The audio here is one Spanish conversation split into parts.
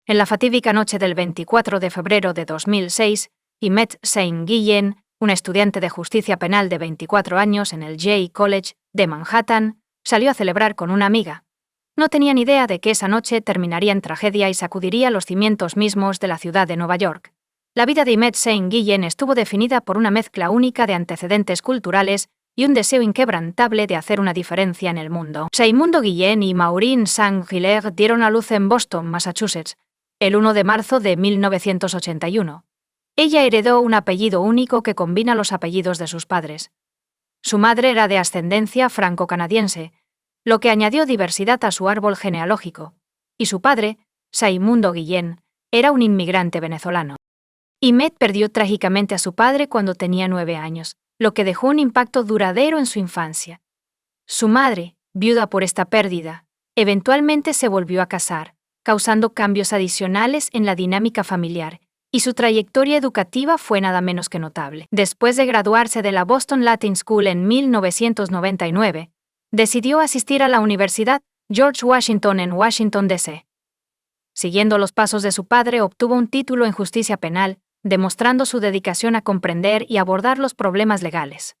En la fatídica noche del 24 de febrero de 2006, Imette St. una estudiante de justicia penal de 24 años en el Jay College de Manhattan, salió a celebrar con una amiga. No tenía ni idea de que esa noche terminaría en tragedia y sacudiría los cimientos mismos de la ciudad de Nueva York. La vida de Imette St. estuvo definida por una mezcla única de antecedentes culturales y un deseo inquebrantable de hacer una diferencia en el mundo. Seymour Guillen y Maureen St. Hilaire dieron a luz en Boston, Massachusetts, el 1 de marzo de 1981. Ella heredó un apellido único que combina los apellidos de sus padres. Su madre era de ascendencia franco-canadiense, lo que añadió diversidad a su árbol genealógico, y su padre, Seymour Guillen, era un inmigrante venezolano. Imette perdió trágicamente a su padre cuando tenía 9 años, lo que dejó un impacto duradero en su infancia. Su madre, viuda por esta pérdida, eventualmente se volvió a casar, causando cambios adicionales en la dinámica familiar, y su trayectoria educativa fue nada menos que notable. Después de graduarse de la Boston Latin School en 1999, decidió asistir a la Universidad George Washington en Washington, D.C. Siguiendo los pasos de su padre, obtuvo un título en justicia penal, demostrando su dedicación a comprender y abordar los problemas legales.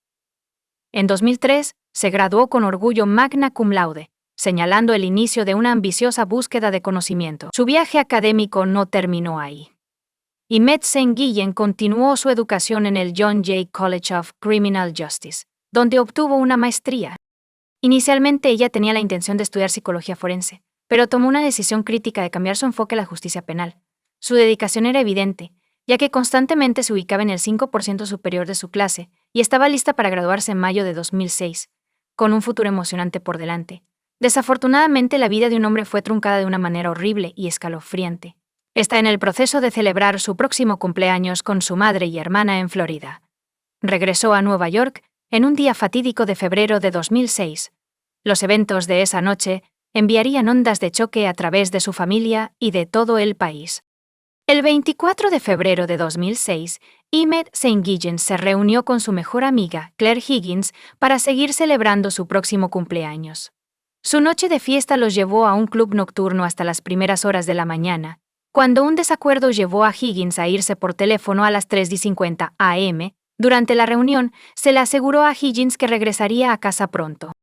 En 2003, se graduó con orgullo magna cum laude, señalando el inicio de una ambiciosa búsqueda de conocimiento. Su viaje académico no terminó ahí. Imette St. continuó su educación en el John Jay College of Criminal Justice, donde obtuvo una maestría. Inicialmente ella tenía la intención de estudiar psicología forense, pero tomó una decisión crítica de cambiar su enfoque a la justicia penal. Su dedicación era evidente, ya que constantemente se ubicaba en el 5% superior de su clase y estaba lista para graduarse en mayo de 2006, con un futuro emocionante por delante. Desafortunadamente, la vida de un hombre fue truncada de una manera horrible y escalofriante. Está en el proceso de celebrar su próximo cumpleaños con su madre y hermana en Florida. Regresó a Nueva York en un día fatídico de febrero de 2006. Los eventos de esa noche enviarían ondas de choque a través de su familia y de todo el país. El 24 de febrero de 2006, Imette St. se reunió con su mejor amiga, Claire Higgins, para seguir celebrando su próximo cumpleaños. Su noche de fiesta los llevó a un club nocturno hasta las primeras horas de la mañana, cuando un desacuerdo llevó a Higgins a irse por teléfono a las 3:50 a.m., durante la reunión, se le aseguró a Higgins que regresaría a casa pronto.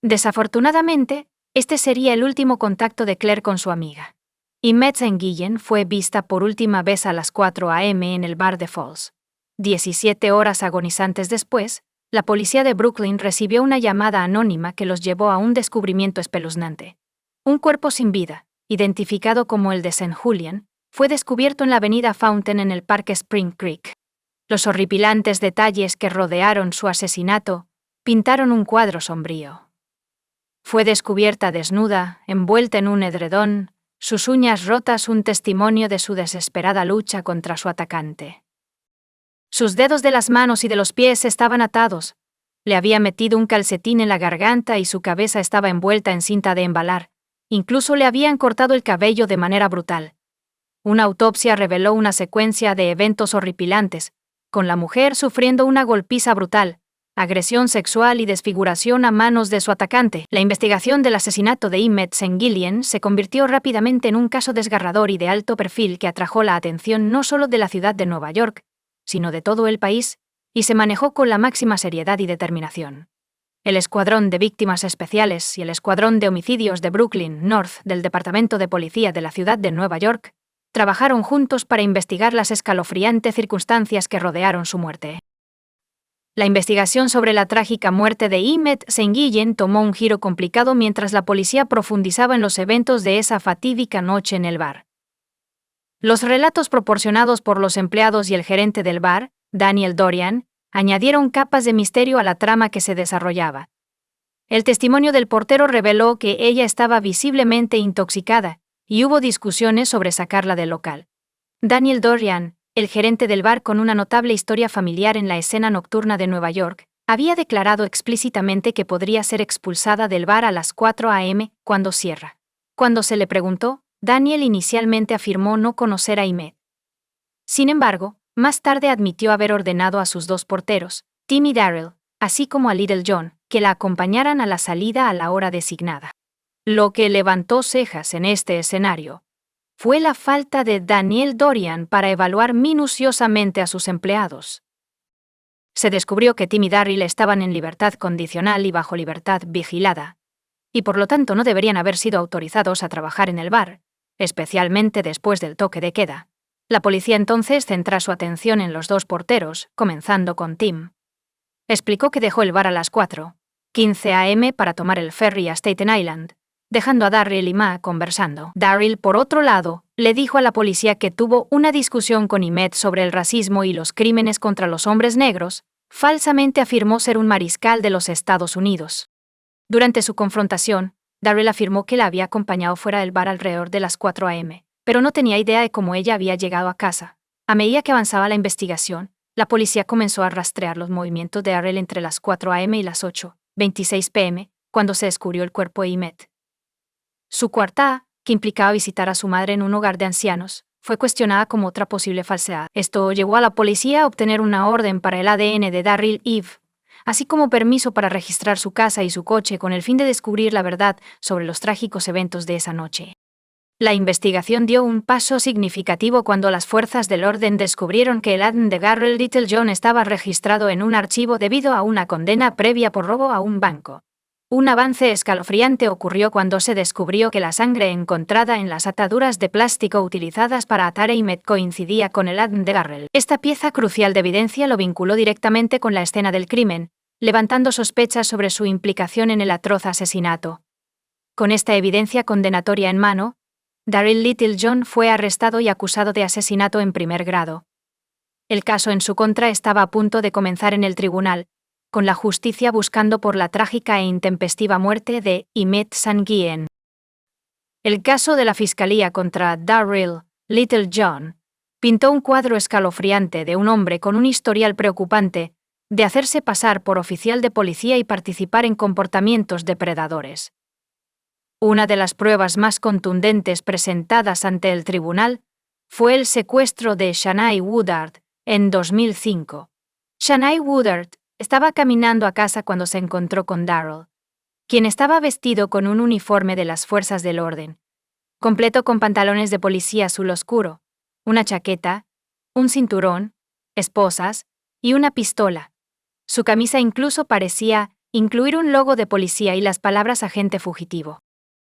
Desafortunadamente, este sería el último contacto de Claire con su amiga. Imette St. fue vista por última vez a las 4 a.m. en el bar de Falls. 17 horas agonizantes después, la policía de Brooklyn recibió una llamada anónima que los llevó a un descubrimiento espeluznante. Un cuerpo sin vida, identificado como el de St. Julian, fue descubierto en la avenida Fountain en el parque Spring Creek. Los horripilantes detalles que rodearon su asesinato pintaron un cuadro sombrío. Fue descubierta desnuda, envuelta en un edredón, sus uñas rotas un testimonio de su desesperada lucha contra su atacante. Sus dedos de las manos y de los pies estaban atados. Le había metido un calcetín en la garganta y su cabeza estaba envuelta en cinta de embalar. Incluso le habían cortado el cabello de manera brutal. Una autopsia reveló una secuencia de eventos horripilantes, con la mujer sufriendo una golpiza brutal, agresión sexual y desfiguración a manos de su atacante. La investigación del asesinato de Imette St. se convirtió rápidamente en un caso desgarrador y de alto perfil que atrajo la atención no solo de la ciudad de Nueva York, sino de todo el país, y se manejó con la máxima seriedad y determinación. El Escuadrón de Víctimas Especiales y el Escuadrón de Homicidios de Brooklyn North del Departamento de Policía de la ciudad de Nueva York trabajaron juntos para investigar las escalofriantes circunstancias que rodearon su muerte. La investigación sobre la trágica muerte de Imette St. tomó un giro complicado mientras la policía profundizaba en los eventos de esa fatídica noche en el bar. Los relatos proporcionados por los empleados y el gerente del bar, Daniel Dorian, añadieron capas de misterio a la trama que se desarrollaba. El testimonio del portero reveló que ella estaba visiblemente intoxicada, y hubo discusiones sobre sacarla del local. Daniel Dorian, el gerente del bar con una notable historia familiar en la escena nocturna de Nueva York, había declarado explícitamente que podría ser expulsada del bar a las 4 a.m. cuando cierra. Cuando se le preguntó, Daniel inicialmente afirmó no conocer a Imette. Sin embargo, más tarde admitió haber ordenado a sus 2 porteros, Tim y Darryl, así como a Little John, que la acompañaran a la salida a la hora designada. Lo que levantó cejas en este escenario fue la falta de Daniel Dorian para evaluar minuciosamente a sus empleados. Se descubrió que Tim y Darryl estaban en libertad condicional y bajo libertad vigilada, y por lo tanto no deberían haber sido autorizados a trabajar en el bar, especialmente después del toque de queda. La policía entonces centra su atención en los dos porteros, comenzando con Tim. Explicó que dejó el bar a las 4:15 a.m. para tomar el ferry a Staten Island, dejando a Darryl y Ma conversando. Darryl, por otro lado, le dijo a la policía que tuvo una discusión con Emmett sobre el racismo y los crímenes contra los hombres negros. Falsamente afirmó ser un mariscal de los Estados Unidos. Durante su confrontación, Darryl afirmó que la había acompañado fuera del bar alrededor de las 4 a.m., pero no tenía idea de cómo ella había llegado a casa. A medida que avanzaba la investigación, la policía comenzó a rastrear los movimientos de Darryl entre las 4 a.m. y las 8:26 p.m., cuando se descubrió el cuerpo de Emmett. Su coartada, que implicaba visitar a su madre en un hogar de ancianos, fue cuestionada como otra posible falsedad. Esto llevó a la policía a obtener una orden para el ADN de Darryl Eve, así como permiso para registrar su casa y su coche con el fin de descubrir la verdad sobre los trágicos eventos de esa noche. La investigación dio un paso significativo cuando las fuerzas del orden descubrieron que el ADN de Darryl Littlejohn estaba registrado en un archivo debido a una condena previa por robo a un banco. Un avance escalofriante ocurrió cuando se descubrió que la sangre encontrada en las ataduras de plástico utilizadas para atar a Emmett coincidía con el ADN de Darryl. Esta pieza crucial de evidencia lo vinculó directamente con la escena del crimen, levantando sospechas sobre su implicación en el atroz asesinato. Con esta evidencia condenatoria en mano, Darryl Littlejohn fue arrestado y acusado de asesinato en primer grado. El caso en su contra estaba a punto de comenzar en el tribunal, con la justicia buscando por la trágica e intempestiva muerte de Emmett Sanguien. El caso de la Fiscalía contra Darryl Littlejohn pintó un cuadro escalofriante de un hombre con un historial preocupante de hacerse pasar por oficial de policía y participar en comportamientos depredadores. Una de las pruebas más contundentes presentadas ante el tribunal fue el secuestro de Shanae Woodard en 2005. Shanae Woodard estaba caminando a casa cuando se encontró con Darryl, quien estaba vestido con un uniforme de las fuerzas del orden, completo con pantalones de policía azul oscuro, una chaqueta, un cinturón, esposas y una pistola. Su camisa incluso parecía incluir un logo de policía y las palabras agente fugitivo.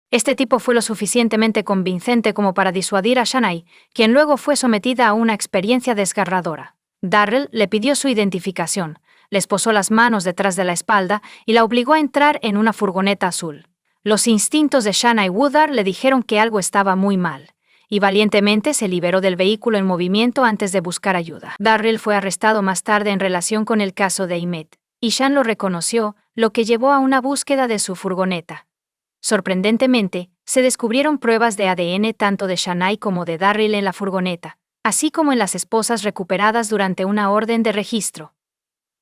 Este tipo fue lo suficientemente convincente como para disuadir a Shanae, quien luego fue sometida a una experiencia desgarradora. Darryl le pidió su identificación, le esposó las manos detrás de la espalda y la obligó a entrar en una furgoneta azul. Los instintos de Shanae Woodard le dijeron que algo estaba muy mal, y valientemente se liberó del vehículo en movimiento antes de buscar ayuda. Darryl fue arrestado más tarde en relación con el caso de Emmett, y Shan lo reconoció, lo que llevó a una búsqueda de su furgoneta. Sorprendentemente, se descubrieron pruebas de ADN tanto de Shanae como de Darryl en la furgoneta, así como en las esposas recuperadas durante una orden de registro.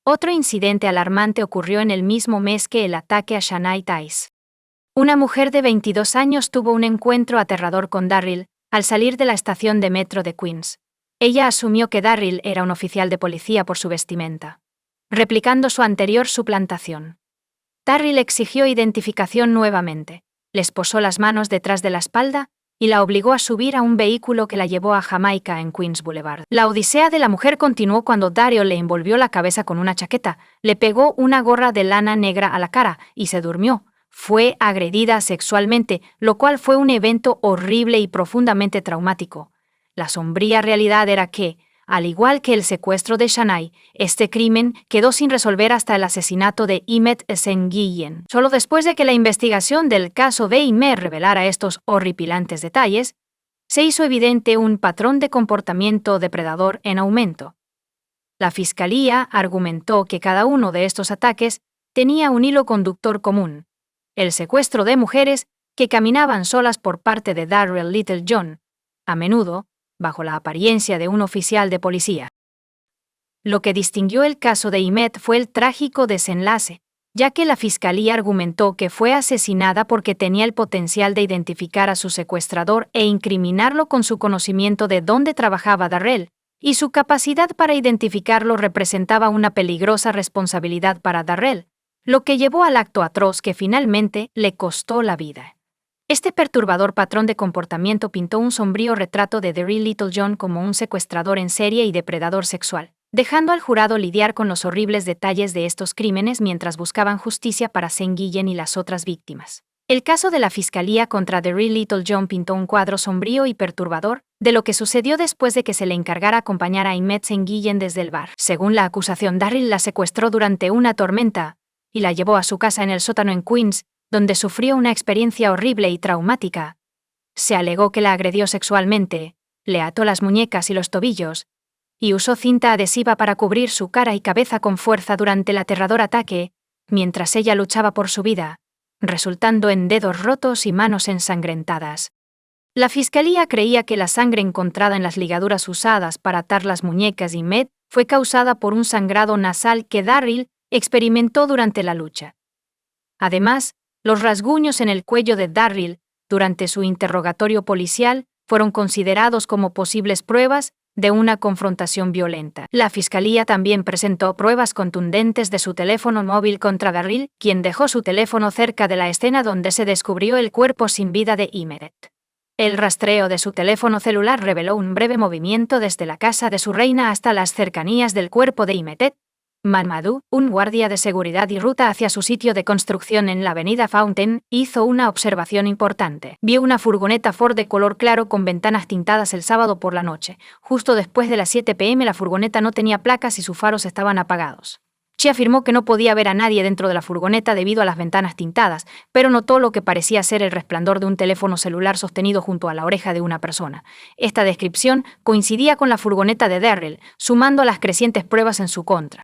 Otro incidente alarmante ocurrió en el mismo mes que el ataque a Shanae Tice. Una mujer de 22 años tuvo un encuentro aterrador con Darryl al salir de la estación de metro de Queens. Ella asumió que Darryl era un oficial de policía por su vestimenta, replicando su anterior suplantación. Darryl exigió identificación nuevamente, le esposó las manos detrás de la espalda y la obligó a subir a un vehículo que la llevó a Jamaica en Queens Boulevard. La odisea de la mujer continuó cuando Darryl le envolvió la cabeza con una chaqueta, le pegó una gorra de lana negra a la cara y se durmió. Fue agredida sexualmente, lo cual fue un evento horrible y profundamente traumático. La sombría realidad era que, al igual que el secuestro de Shanae, este crimen quedó sin resolver hasta el asesinato de Emmett Sanguien. Solo después de que la investigación del caso de Emmett revelara estos horripilantes detalles, se hizo evidente un patrón de comportamiento depredador en aumento. La Fiscalía argumentó que cada uno de estos ataques tenía un hilo conductor común: el secuestro de mujeres que caminaban solas por parte de Darryl Littlejohn, a menudo bajo la apariencia de un oficial de policía. Lo que distinguió el caso de Emmett fue el trágico desenlace, ya que la Fiscalía argumentó que fue asesinada porque tenía el potencial de identificar a su secuestrador e incriminarlo con su conocimiento de dónde trabajaba Darryl, y su capacidad para identificarlo representaba una peligrosa responsabilidad para Darryl, lo que llevó al acto atroz que finalmente le costó la vida. Este perturbador patrón de comportamiento pintó un sombrío retrato de Daryl Littlejohn como un secuestrador en serie y depredador sexual, dejando al jurado lidiar con los horribles detalles de estos crímenes mientras buscaban justicia para Sean Guillen y las otras víctimas. El caso de la Fiscalía contra Daryl Littlejohn pintó un cuadro sombrío y perturbador de lo que sucedió después de que se le encargara acompañar a Imette Sean Guillen desde el bar. Según la acusación, Daryl la secuestró durante una tormenta y la llevó a su casa en el sótano en Queens, donde sufrió una experiencia horrible y traumática. Se alegó que la agredió sexualmente, le ató las muñecas y los tobillos, y usó cinta adhesiva para cubrir su cara y cabeza con fuerza durante el aterrador ataque, mientras ella luchaba por su vida, resultando en dedos rotos y manos ensangrentadas. La fiscalía creía que la sangre encontrada en las ligaduras usadas para atar las muñecas de Imette fue causada por un sangrado nasal que Daryl experimentó durante la lucha. Además, los rasguños en el cuello de Daryl, durante su interrogatorio policial, fueron considerados como posibles pruebas de una confrontación violenta. La fiscalía también presentó pruebas contundentes de su teléfono móvil contra Daryl, quien dejó su teléfono cerca de la escena donde se descubrió el cuerpo sin vida de Imette. El rastreo de su teléfono celular reveló un breve movimiento desde la casa de su reina hasta las cercanías del cuerpo de Imette. Mamadou, un guardia de seguridad y ruta hacia su sitio de construcción en la avenida Fountain, hizo una observación importante. Vio una furgoneta Ford de color claro con ventanas tintadas el sábado por la noche. Justo después de las 7 p.m. la furgoneta no tenía placas y sus faros estaban apagados. Chi afirmó que no podía ver a nadie dentro de la furgoneta debido a las ventanas tintadas, pero notó lo que parecía ser el resplandor de un teléfono celular sostenido junto a la oreja de una persona. Esta descripción coincidía con la furgoneta de Daryl, sumando a las crecientes pruebas en su contra.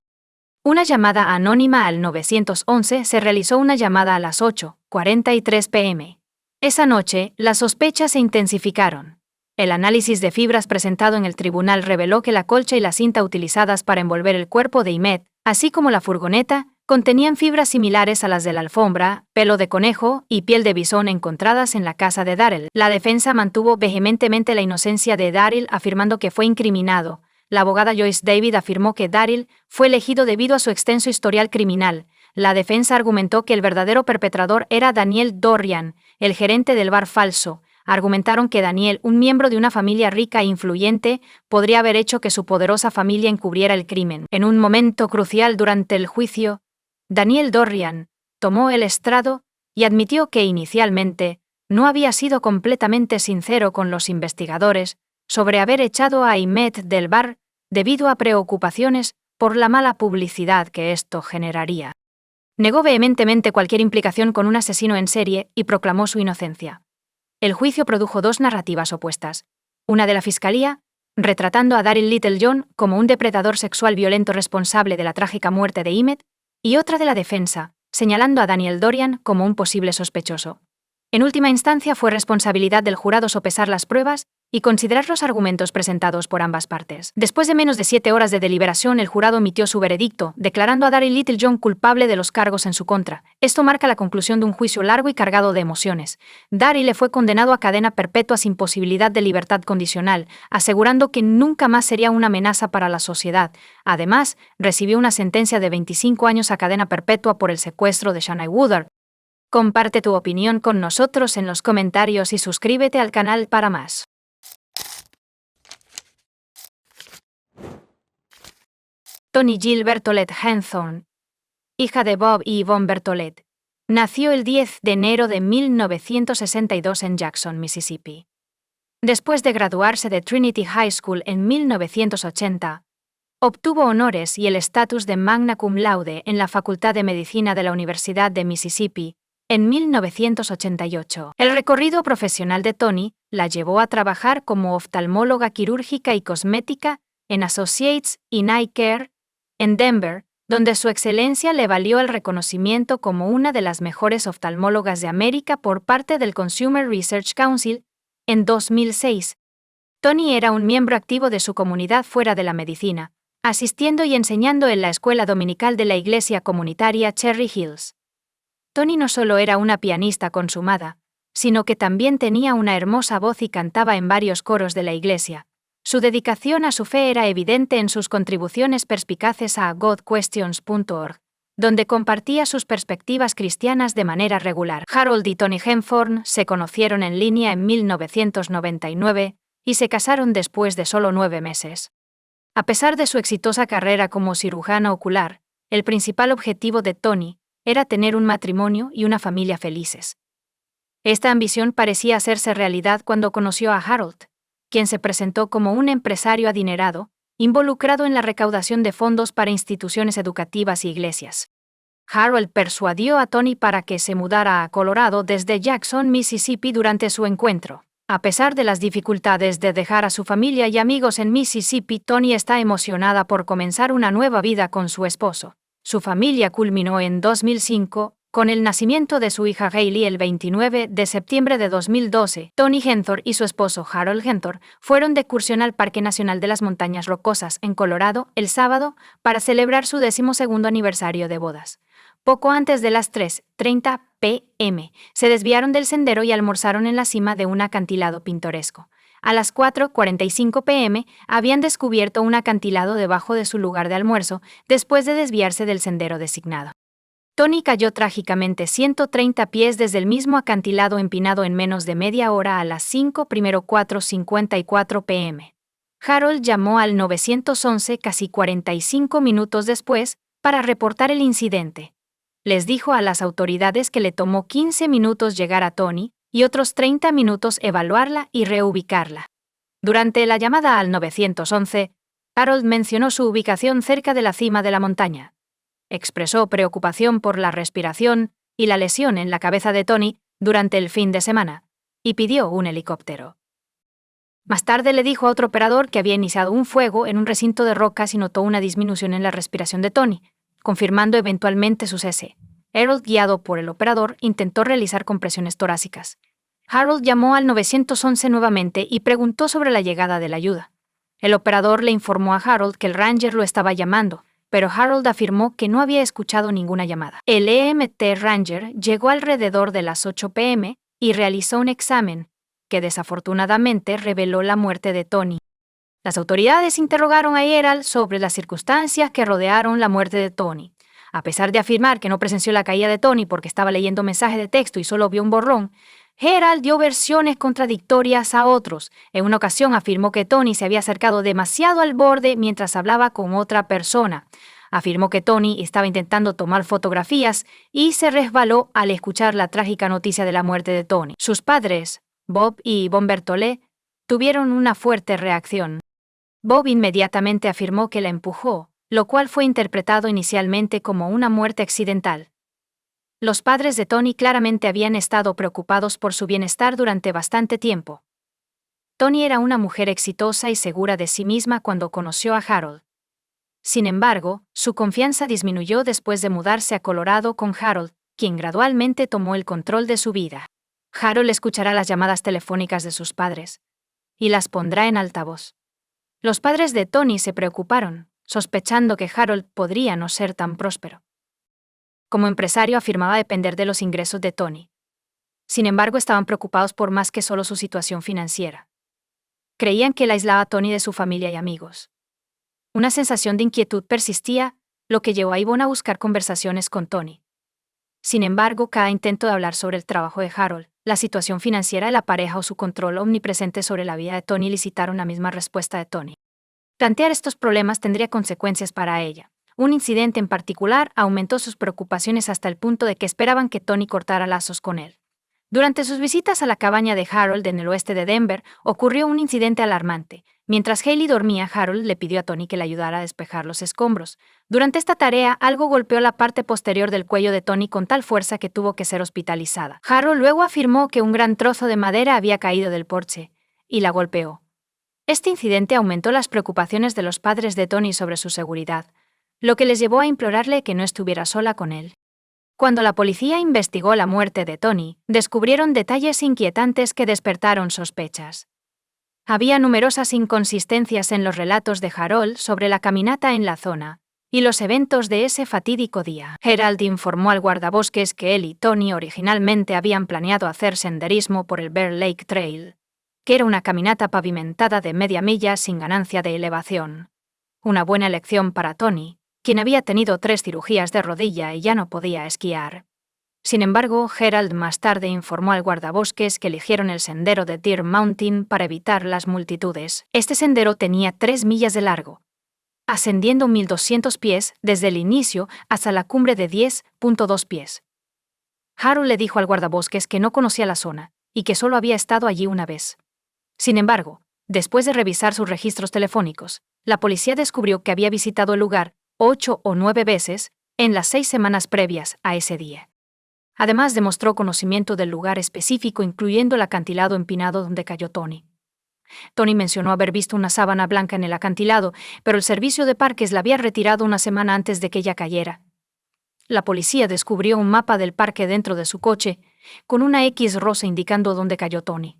Una llamada anónima al 911 se realizó una llamada a las 8:43 p.m. Esa noche, las sospechas se intensificaron. El análisis de fibras presentado en el tribunal reveló que la colcha y la cinta utilizadas para envolver el cuerpo de Imette, así como la furgoneta, contenían fibras similares a las de la alfombra, pelo de conejo y piel de bisón encontradas en la casa de Daryl. La defensa mantuvo vehementemente la inocencia de Daryl, afirmando que fue incriminado. La abogada Joyce David afirmó que Daryl fue elegido debido a su extenso historial criminal. La defensa argumentó que el verdadero perpetrador era Daniel Dorian, el gerente del bar falso. Argumentaron que Daniel, un miembro de una familia rica e influyente, podría haber hecho que su poderosa familia encubriera el crimen. En un momento crucial durante el juicio, Daniel Dorian tomó el estrado y admitió que inicialmente no había sido completamente sincero con los investigadores sobre haber echado a Imette del bar debido a preocupaciones por la mala publicidad que esto generaría. Negó vehementemente cualquier implicación con un asesino en serie y proclamó su inocencia. El juicio produjo dos narrativas opuestas. Una de la fiscalía, retratando a Daryl Littlejohn como un depredador sexual violento responsable de la trágica muerte de Imette, y otra de la defensa, señalando a Daniel Dorian como un posible sospechoso. En última instancia, fue responsabilidad del jurado sopesar las pruebas y considerar los argumentos presentados por ambas partes. Después de menos de 7 horas de deliberación, el jurado emitió su veredicto, declarando a Daryl Littlejohn culpable de los cargos en su contra. Esto marca la conclusión de un juicio largo y cargado de emociones. Daryl le fue condenado a cadena perpetua sin posibilidad de libertad condicional, asegurando que nunca más sería una amenaza para la sociedad. Además, recibió una sentencia de 25 años a cadena perpetua por el secuestro de Shanae Woodard. Comparte tu opinión con nosotros en los comentarios y suscríbete al canal para más. Toni Jill Bertolet Hawthorne, hija de Bob y Yvonne Bertolet, nació el 10 de enero de 1962 en Jackson, Mississippi. Después de graduarse de Trinity High School en 1980, obtuvo honores y el estatus de magna cum laude en la Facultad de Medicina de la Universidad de Mississippi en 1988. El recorrido profesional de Toni la llevó a trabajar como oftalmóloga quirúrgica y cosmética en Associates in Eye Care, en Denver, donde su excelencia le valió el reconocimiento como una de las mejores oftalmólogas de América por parte del Consumer Research Council en 2006. Toni era un miembro activo de su comunidad fuera de la medicina, asistiendo y enseñando en la escuela dominical de la iglesia comunitaria Cherry Hills. Toni no solo era una pianista consumada, sino que también tenía una hermosa voz y cantaba en varios coros de la iglesia. Su dedicación a su fe era evidente en sus contribuciones perspicaces a GodQuestions.org, donde compartía sus perspectivas cristianas de manera regular. Harold y Toni Hawthorne se conocieron en línea en 1999 y se casaron después de solo 9 meses. A pesar de su exitosa carrera como cirujana ocular, el principal objetivo de Toni era tener un matrimonio y una familia felices. Esta ambición parecía hacerse realidad cuando conoció a Harold, quien se presentó como un empresario adinerado, involucrado en la recaudación de fondos para instituciones educativas y iglesias. Harold persuadió a Toni para que se mudara a Colorado desde Jackson, Mississippi durante su encuentro. A pesar de las dificultades de dejar a su familia y amigos en Mississippi, Toni está emocionada por comenzar una nueva vida con su esposo. Su familia culminó en 2005, con el nacimiento de su hija Hailey el 29 de septiembre de 2012. Toni Hawthorne y su esposo Harold Hawthorne fueron de excursión al Parque Nacional de las Montañas Rocosas, en Colorado, el sábado, para celebrar su 12º aniversario de bodas. Poco antes de las 3:30 p.m., se desviaron del sendero y almorzaron en la cima de un acantilado pintoresco. A las 4:45 p.m. habían descubierto un acantilado debajo de su lugar de almuerzo, después de desviarse del sendero designado. Toni cayó trágicamente 130 pies desde el mismo acantilado empinado en menos de media hora a las 4:54 p.m. Harold llamó al 911 casi 45 minutos después para reportar el incidente. Les dijo a las autoridades que le tomó 15 minutos llegar a Toni y otros 30 minutos evaluarla y reubicarla. Durante la llamada al 911, Harold mencionó su ubicación cerca de la cima de la montaña. Expresó preocupación por la respiración y la lesión en la cabeza de Toni durante el fin de semana, y pidió un helicóptero. Más tarde le dijo a otro operador que había iniciado un fuego en un recinto de rocas y notó una disminución en la respiración de Toni, confirmando eventualmente su cese. Harold, guiado por el operador, intentó realizar compresiones torácicas. Harold llamó al 911 nuevamente y preguntó sobre la llegada de la ayuda. El operador le informó a Harold que el Ranger lo estaba llamando, pero Harold afirmó que no había escuchado ninguna llamada. El EMT Ranger llegó alrededor de las 8 p.m. y realizó un examen, que desafortunadamente reveló la muerte de Toni. Las autoridades interrogaron a Harold sobre las circunstancias que rodearon la muerte de Toni. A pesar de afirmar que no presenció la caída de Toni porque estaba leyendo mensajes de texto y solo vio un borrón, Harold dio versiones contradictorias a otros. En una ocasión afirmó que Toni se había acercado demasiado al borde mientras hablaba con otra persona. Afirmó que Toni estaba intentando tomar fotografías y se resbaló al escuchar la trágica noticia de la muerte de Toni. Sus padres, Bob y Yvonne Berthollet, tuvieron una fuerte reacción. Bob inmediatamente afirmó que la empujó, lo cual fue interpretado inicialmente como una muerte accidental. Los padres de Toni claramente habían estado preocupados por su bienestar durante bastante tiempo. Toni era una mujer exitosa y segura de sí misma cuando conoció a Harold. Sin embargo, su confianza disminuyó después de mudarse a Colorado con Harold, quien gradualmente tomó el control de su vida. Harold escuchará las llamadas telefónicas de sus padres y las pondrá en altavoz. Los padres de Toni se preocuparon, sospechando que Harold podría no ser tan próspero. Como empresario afirmaba depender de los ingresos de Toni. Sin embargo, estaban preocupados por más que solo su situación financiera. Creían que la aislaba a Toni de su familia y amigos. Una sensación de inquietud persistía, lo que llevó a Yvonne a buscar conversaciones con Toni. Sin embargo, cada intento de hablar sobre el trabajo de Harold, la situación financiera de la pareja o su control omnipresente sobre la vida de Toni elicitaron la misma respuesta de Toni. Plantear estos problemas tendría consecuencias para ella. Un incidente en particular aumentó sus preocupaciones hasta el punto de que esperaban que Toni cortara lazos con él. Durante sus visitas a la cabaña de Harold en el oeste de Denver, ocurrió un incidente alarmante. Mientras Hailey dormía, Harold le pidió a Toni que le ayudara a despejar los escombros. Durante esta tarea, algo golpeó la parte posterior del cuello de Toni con tal fuerza que tuvo que ser hospitalizada. Harold luego afirmó que un gran trozo de madera había caído del porche y la golpeó. Este incidente aumentó las preocupaciones de los padres de Toni sobre su seguridad, lo que les llevó a implorarle que no estuviera sola con él. Cuando la policía investigó la muerte de Toni, descubrieron detalles inquietantes que despertaron sospechas. Había numerosas inconsistencias en los relatos de Harold sobre la caminata en la zona y los eventos de ese fatídico día. Harold informó al guardabosques que él y Toni originalmente habían planeado hacer senderismo por el Bear Lake Trail, que era una caminata pavimentada de media milla sin ganancia de elevación. Una buena elección para Toni, quien había tenido 3 cirugías de rodilla y ya no podía esquiar. Sin embargo, Gerald más tarde informó al guardabosques que eligieron el sendero de Deer Mountain para evitar las multitudes. Este sendero tenía 3 millas de largo, ascendiendo 1.200 pies desde el inicio hasta la cumbre de 10.2 pies. Harold le dijo al guardabosques que no conocía la zona y que solo había estado allí una vez. Sin embargo, después de revisar sus registros telefónicos, la policía descubrió que había visitado el lugar 8 o 9 veces en las 6 semanas previas a ese día. Además, demostró conocimiento del lugar específico, incluyendo el acantilado empinado donde cayó Tony. Tony mencionó haber visto una sábana blanca en el acantilado, pero el servicio de parques la había retirado una semana antes de que ella cayera. La policía descubrió un mapa del parque dentro de su coche, con una X rosa indicando dónde cayó Tony.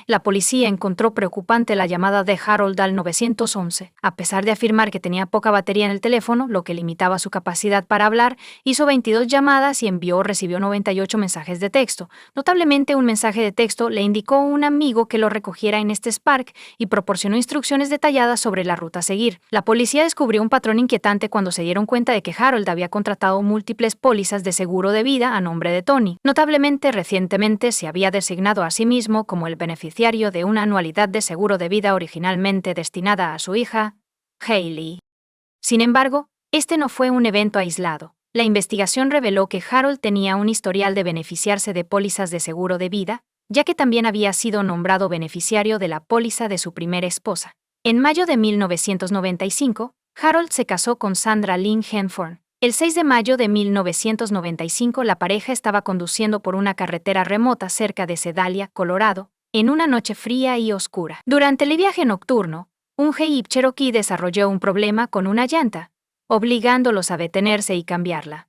La policía encontró preocupante la llamada de Harold al 911. A pesar de afirmar que tenía poca batería en el teléfono, lo que limitaba su capacidad para hablar, hizo 22 llamadas y recibió 98 mensajes de texto. Notablemente, un mensaje de texto le indicó a un amigo que lo recogiera en Estes Park y proporcionó instrucciones detalladas sobre la ruta a seguir. La policía descubrió un patrón inquietante cuando se dieron cuenta de que Harold había contratado múltiples pólizas de seguro de vida a nombre de Tony. Notablemente, recientemente se había designado a sí mismo como el beneficiario de una anualidad de seguro de vida originalmente destinada a su hija, Hailey. Sin embargo, este no fue un evento aislado. La investigación reveló que Harold tenía un historial de beneficiarse de pólizas de seguro de vida, ya que también había sido nombrado beneficiario de la póliza de su primera esposa. En mayo de 1995, Harold se casó con Sandra Lynn Henford. El 6 de mayo de 1995, la pareja estaba conduciendo por una carretera remota cerca de Sedalia, Colorado, en una noche fría y oscura. Durante el viaje nocturno, un Jeep Cherokee desarrolló un problema con una llanta, obligándolos a detenerse y cambiarla.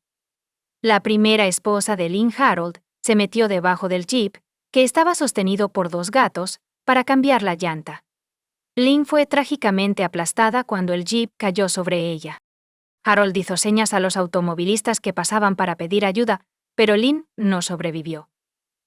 La primera esposa de Lynn, Harold, se metió debajo del Jeep, que estaba sostenido por 2 gatos, para cambiar la llanta. Lynn fue trágicamente aplastada cuando el Jeep cayó sobre ella. Harold hizo señas a los automovilistas que pasaban para pedir ayuda, pero Lynn no sobrevivió.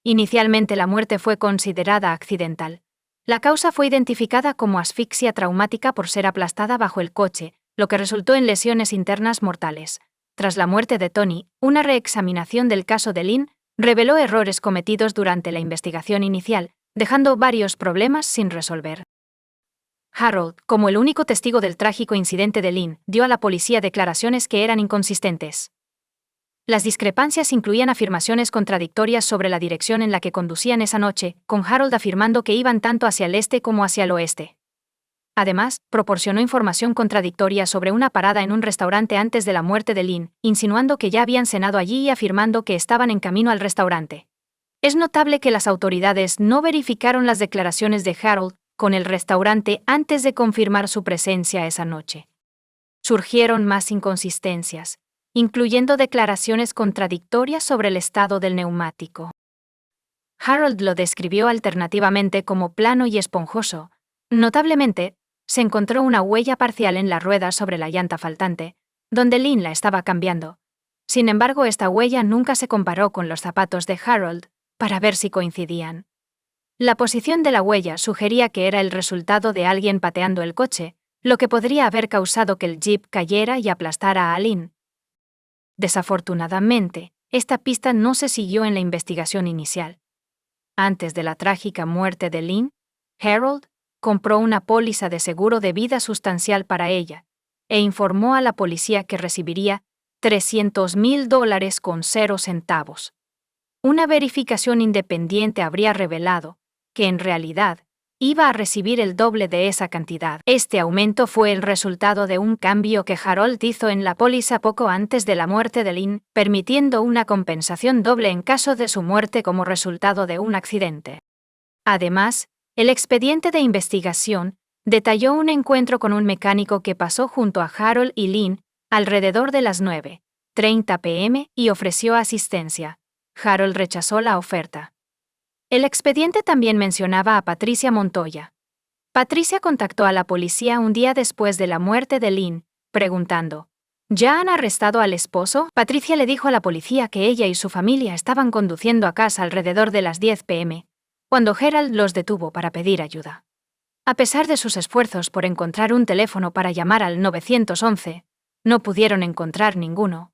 Inicialmente la muerte fue considerada accidental. La causa fue identificada como asfixia traumática por ser aplastada bajo el coche, lo que resultó en lesiones internas mortales. Tras la muerte de Tony, una reexaminación del caso de Lynn reveló errores cometidos durante la investigación inicial, dejando varios problemas sin resolver. Harold, como el único testigo del trágico incidente de Lynn, dio a la policía declaraciones que eran inconsistentes. Las discrepancias incluían afirmaciones contradictorias sobre la dirección en la que conducían esa noche, con Harold afirmando que iban tanto hacia el este como hacia el oeste. Además, proporcionó información contradictoria sobre una parada en un restaurante antes de la muerte de Lynn, insinuando que ya habían cenado allí y afirmando que estaban en camino al restaurante. Es notable que las autoridades no verificaron las declaraciones de Harold con el restaurante antes de confirmar su presencia esa noche. Surgieron más inconsistencias, incluyendo declaraciones contradictorias sobre el estado del neumático. Harold lo describió alternativamente como plano y esponjoso. Notablemente, se encontró una huella parcial en la rueda sobre la llanta faltante, donde Lynn la estaba cambiando. Sin embargo, esta huella nunca se comparó con los zapatos de Harold para ver si coincidían. La posición de la huella sugería que era el resultado de alguien pateando el coche, lo que podría haber causado que el Jeep cayera y aplastara a Lynn. Desafortunadamente, esta pista no se siguió en la investigación inicial. Antes de la trágica muerte de Lynn, Harold compró una póliza de seguro de vida sustancial para ella e informó a la policía que recibiría $300,000 con 0 centavos. Una verificación independiente habría revelado que en realidad iba a recibir el doble de esa cantidad. Este aumento fue el resultado de un cambio que Harold hizo en la póliza poco antes de la muerte de Lynn, permitiendo una compensación doble en caso de su muerte como resultado de un accidente. Además, el expediente de investigación detalló un encuentro con un mecánico que pasó junto a Harold y Lynn alrededor de las 9:30 p.m. y ofreció asistencia. Harold rechazó la oferta. El expediente también mencionaba a Patricia Montoya. Patricia contactó a la policía un día después de la muerte de Lynn, preguntando, ¿ya han arrestado al esposo? Patricia le dijo a la policía que ella y su familia estaban conduciendo a casa alrededor de las 10 p.m., cuando Harold los detuvo para pedir ayuda. A pesar de sus esfuerzos por encontrar un teléfono para llamar al 911, No pudieron encontrar ninguno,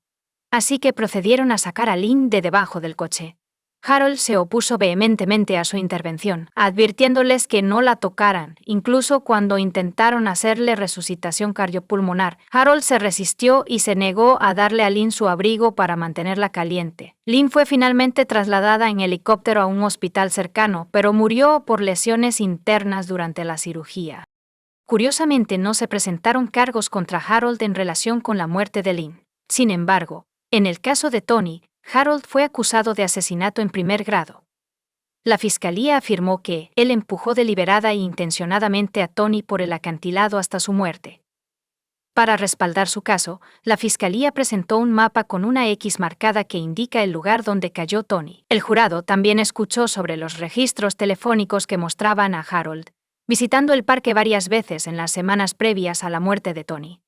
así que procedieron a sacar a Lynn de debajo del coche. Harold se opuso vehementemente a su intervención, advirtiéndoles que no la tocaran, incluso cuando intentaron hacerle resucitación cardiopulmonar. Harold se resistió y se negó a darle a Lynn su abrigo para mantenerla caliente. Lynn fue finalmente trasladada en helicóptero a un hospital cercano, pero murió por lesiones internas durante la cirugía. Curiosamente, no se presentaron cargos contra Harold en relación con la muerte de Lynn. Sin embargo, en el caso de Tony, Harold fue acusado de asesinato en primer grado. La fiscalía afirmó que él empujó deliberada e intencionadamente a Tony por el acantilado hasta su muerte. Para respaldar su caso, la fiscalía presentó un mapa con una X marcada que indica el lugar donde cayó Tony. El jurado también escuchó sobre los registros telefónicos que mostraban a Harold visitando el parque varias veces en las semanas previas a la muerte de Tony.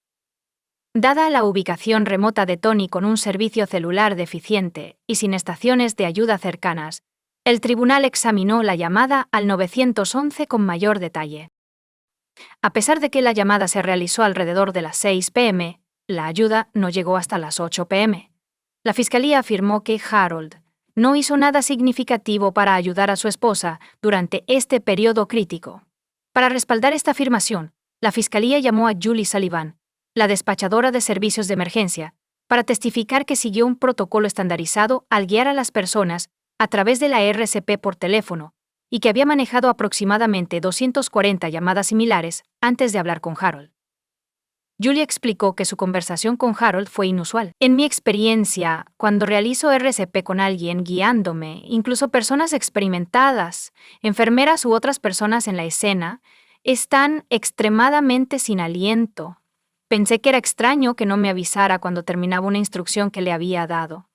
Dada la ubicación remota de Tony con un servicio celular deficiente y sin estaciones de ayuda cercanas, el tribunal examinó la llamada al 911 con mayor detalle. A pesar de que la llamada se realizó alrededor de las 6 p.m., la ayuda no llegó hasta las 8 p.m. La fiscalía afirmó que Harold no hizo nada significativo para ayudar a su esposa durante este periodo crítico. Para respaldar esta afirmación, la fiscalía llamó a Julie Sullivan, la despachadora de servicios de emergencia, para testificar que siguió un protocolo estandarizado al guiar a las personas a través de la RCP por teléfono y que había manejado aproximadamente 240 llamadas similares antes de hablar con Harold. Julie explicó que su conversación con Harold fue inusual. En mi experiencia, cuando realizo RCP con alguien guiándome, incluso personas experimentadas, enfermeras u otras personas en la escena, están extremadamente sin aliento. Pensé que era extraño que no me avisara cuando terminaba una instrucción que le había dado.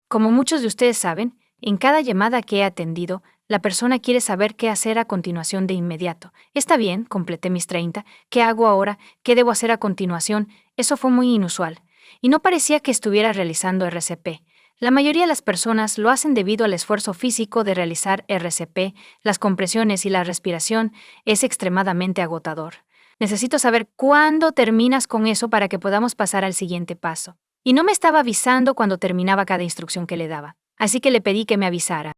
Como muchos de ustedes saben, en cada llamada que he atendido, la persona quiere saber qué hacer a continuación de inmediato. Está bien, completé mis 30. ¿Qué hago ahora? ¿Qué debo hacer a continuación? Eso fue muy inusual. Y no parecía que estuviera realizando RCP. La mayoría de las personas lo hacen debido al esfuerzo físico de realizar RCP, las compresiones y la respiración es extremadamente agotador. Necesito saber cuándo terminas con eso para que podamos pasar al siguiente paso. Y no me estaba avisando cuando terminaba cada instrucción que le daba, así que le pedí que me avisara.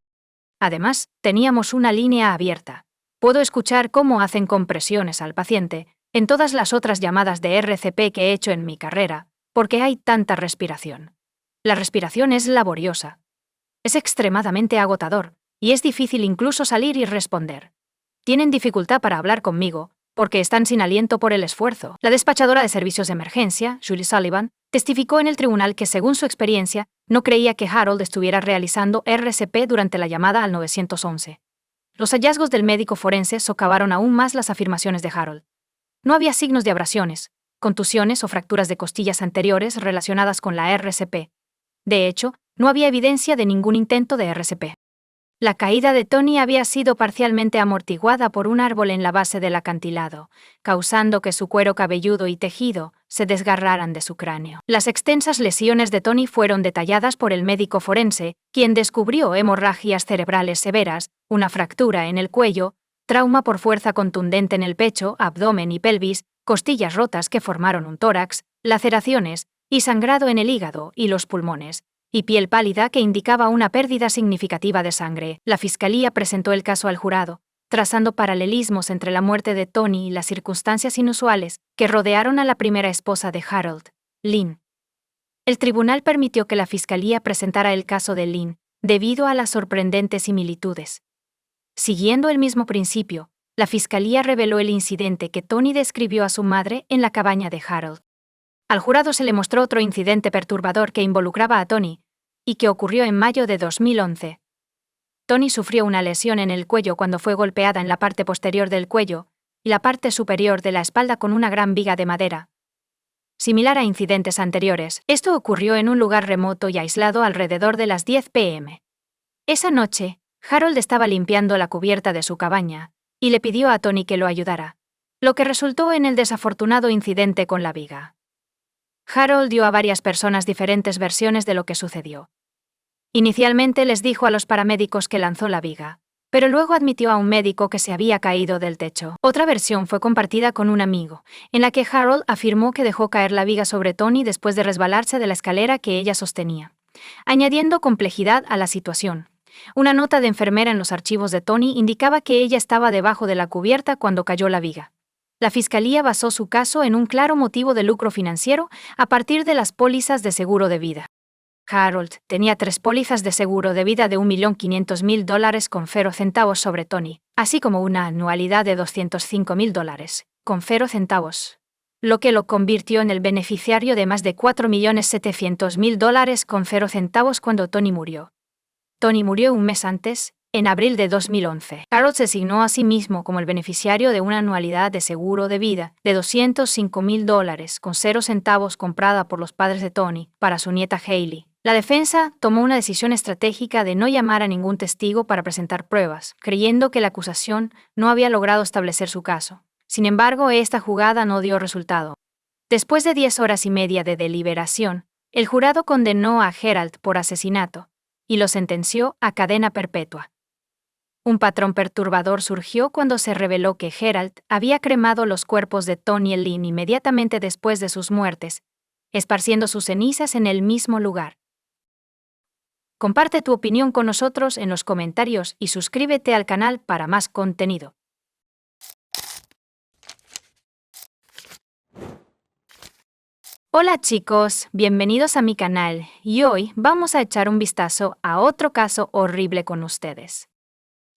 Además, teníamos una línea abierta. Puedo escuchar cómo hacen compresiones al paciente en todas las otras llamadas de RCP que he hecho en mi carrera, porque hay tanta respiración. La respiración es laboriosa. Es extremadamente agotador, y es difícil incluso salir y responder. Tienen dificultad para hablar conmigo, porque están sin aliento por el esfuerzo. La despachadora de servicios de emergencia, Julie Sullivan, testificó en el tribunal que, según su experiencia, no creía que Harold estuviera realizando RCP durante la llamada al 911. Los hallazgos del médico forense socavaron aún más las afirmaciones de Harold. No había signos de abrasiones, contusiones o fracturas de costillas anteriores relacionadas con la RCP. De hecho, no había evidencia de ningún intento de RCP. La caída de Tony había sido parcialmente amortiguada por un árbol en la base del acantilado, causando que su cuero cabelludo y tejido se desgarraran de su cráneo. Las extensas lesiones de Tony fueron detalladas por el médico forense, quien descubrió hemorragias cerebrales severas, una fractura en el cuello, trauma por fuerza contundente en el pecho, abdomen y pelvis, costillas rotas que formaron un tórax, laceraciones y sangrado en el hígado y los pulmones, y piel pálida que indicaba una pérdida significativa de sangre. La fiscalía presentó el caso al jurado, trazando paralelismos entre la muerte de Tony y las circunstancias inusuales que rodearon a la primera esposa de Harold, Lynn. El tribunal permitió que la fiscalía presentara el caso de Lynn, debido a las sorprendentes similitudes. Siguiendo el mismo principio, la fiscalía reveló el incidente que Tony describió a su madre en la cabaña de Harold. Al jurado se le mostró otro incidente perturbador que involucraba a Tony, y que ocurrió en mayo de 2011. Tony sufrió una lesión en el cuello cuando fue golpeada en la parte posterior del cuello y la parte superior de la espalda con una gran viga de madera. Similar a incidentes anteriores, esto ocurrió en un lugar remoto y aislado alrededor de las 10 p.m. Esa noche, Harold estaba limpiando la cubierta de su cabaña y le pidió a Tony que lo ayudara, lo que resultó en el desafortunado incidente con la viga. Harold dio a varias personas diferentes versiones de lo que sucedió. Inicialmente les dijo a los paramédicos que lanzó la viga, pero luego admitió a un médico que se había caído del techo. Otra versión fue compartida con un amigo, en la que Harold afirmó que dejó caer la viga sobre Toni después de resbalarse de la escalera que ella sostenía, añadiendo complejidad a la situación. Una nota de enfermera en los archivos de Toni indicaba que ella estaba debajo de la cubierta cuando cayó la viga. La fiscalía basó su caso en un claro motivo de lucro financiero a partir de las pólizas de seguro de vida. Harold tenía 3 pólizas de seguro de vida de $1.500.000 con 0 centavos sobre Toni, así como una anualidad de $205.000 con 0 centavos, lo que lo convirtió en el beneficiario de más de $4.700.000 con 0 centavos cuando Toni murió. Toni murió un mes antes, en abril de 2011. Harold se asignó a sí mismo como el beneficiario de una anualidad de seguro de vida de $205.000 con 0 centavos comprada por los padres de Toni para su nieta Hailey. La defensa tomó una decisión estratégica de no llamar a ningún testigo para presentar pruebas, creyendo que la acusación no había logrado establecer su caso. Sin embargo, esta jugada no dio resultado. Después de 10 horas y media de deliberación, el jurado condenó a Gerald por asesinato y lo sentenció a cadena perpetua. Un patrón perturbador surgió cuando se reveló que Gerald había cremado los cuerpos de Toni y Lynn inmediatamente después de sus muertes, esparciendo sus cenizas en el mismo lugar. Comparte tu opinión con nosotros en los comentarios y suscríbete al canal para más contenido. Hola chicos, bienvenidos a mi canal y hoy vamos a echar un vistazo a otro caso horrible con ustedes.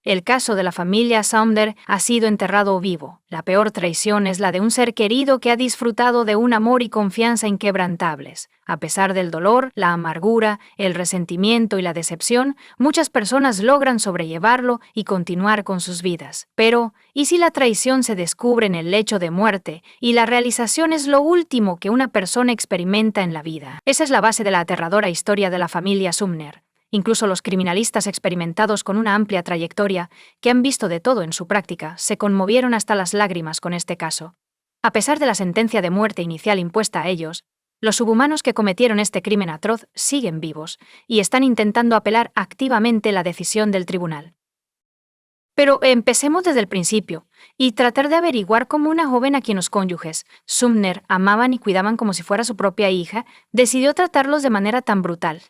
El caso de la familia Sumner ha sido enterrado vivo. La peor traición es la de un ser querido que ha disfrutado de un amor y confianza inquebrantables. A pesar del dolor, la amargura, el resentimiento y la decepción, muchas personas logran sobrellevarlo y continuar con sus vidas. Pero, ¿y si la traición se descubre en el lecho de muerte y la realización es lo último que una persona experimenta en la vida? Esa es la base de la aterradora historia de la familia Sumner. Incluso los criminalistas experimentados con una amplia trayectoria, que han visto de todo en su práctica, se conmovieron hasta las lágrimas con este caso. A pesar de la sentencia de muerte inicial impuesta a ellos, los subhumanos que cometieron este crimen atroz siguen vivos y están intentando apelar activamente la decisión del tribunal. Pero empecemos desde el principio y tratar de averiguar cómo una joven a quien los cónyuges, Sumner, amaban y cuidaban como si fuera su propia hija, decidió tratarlos de manera tan brutal.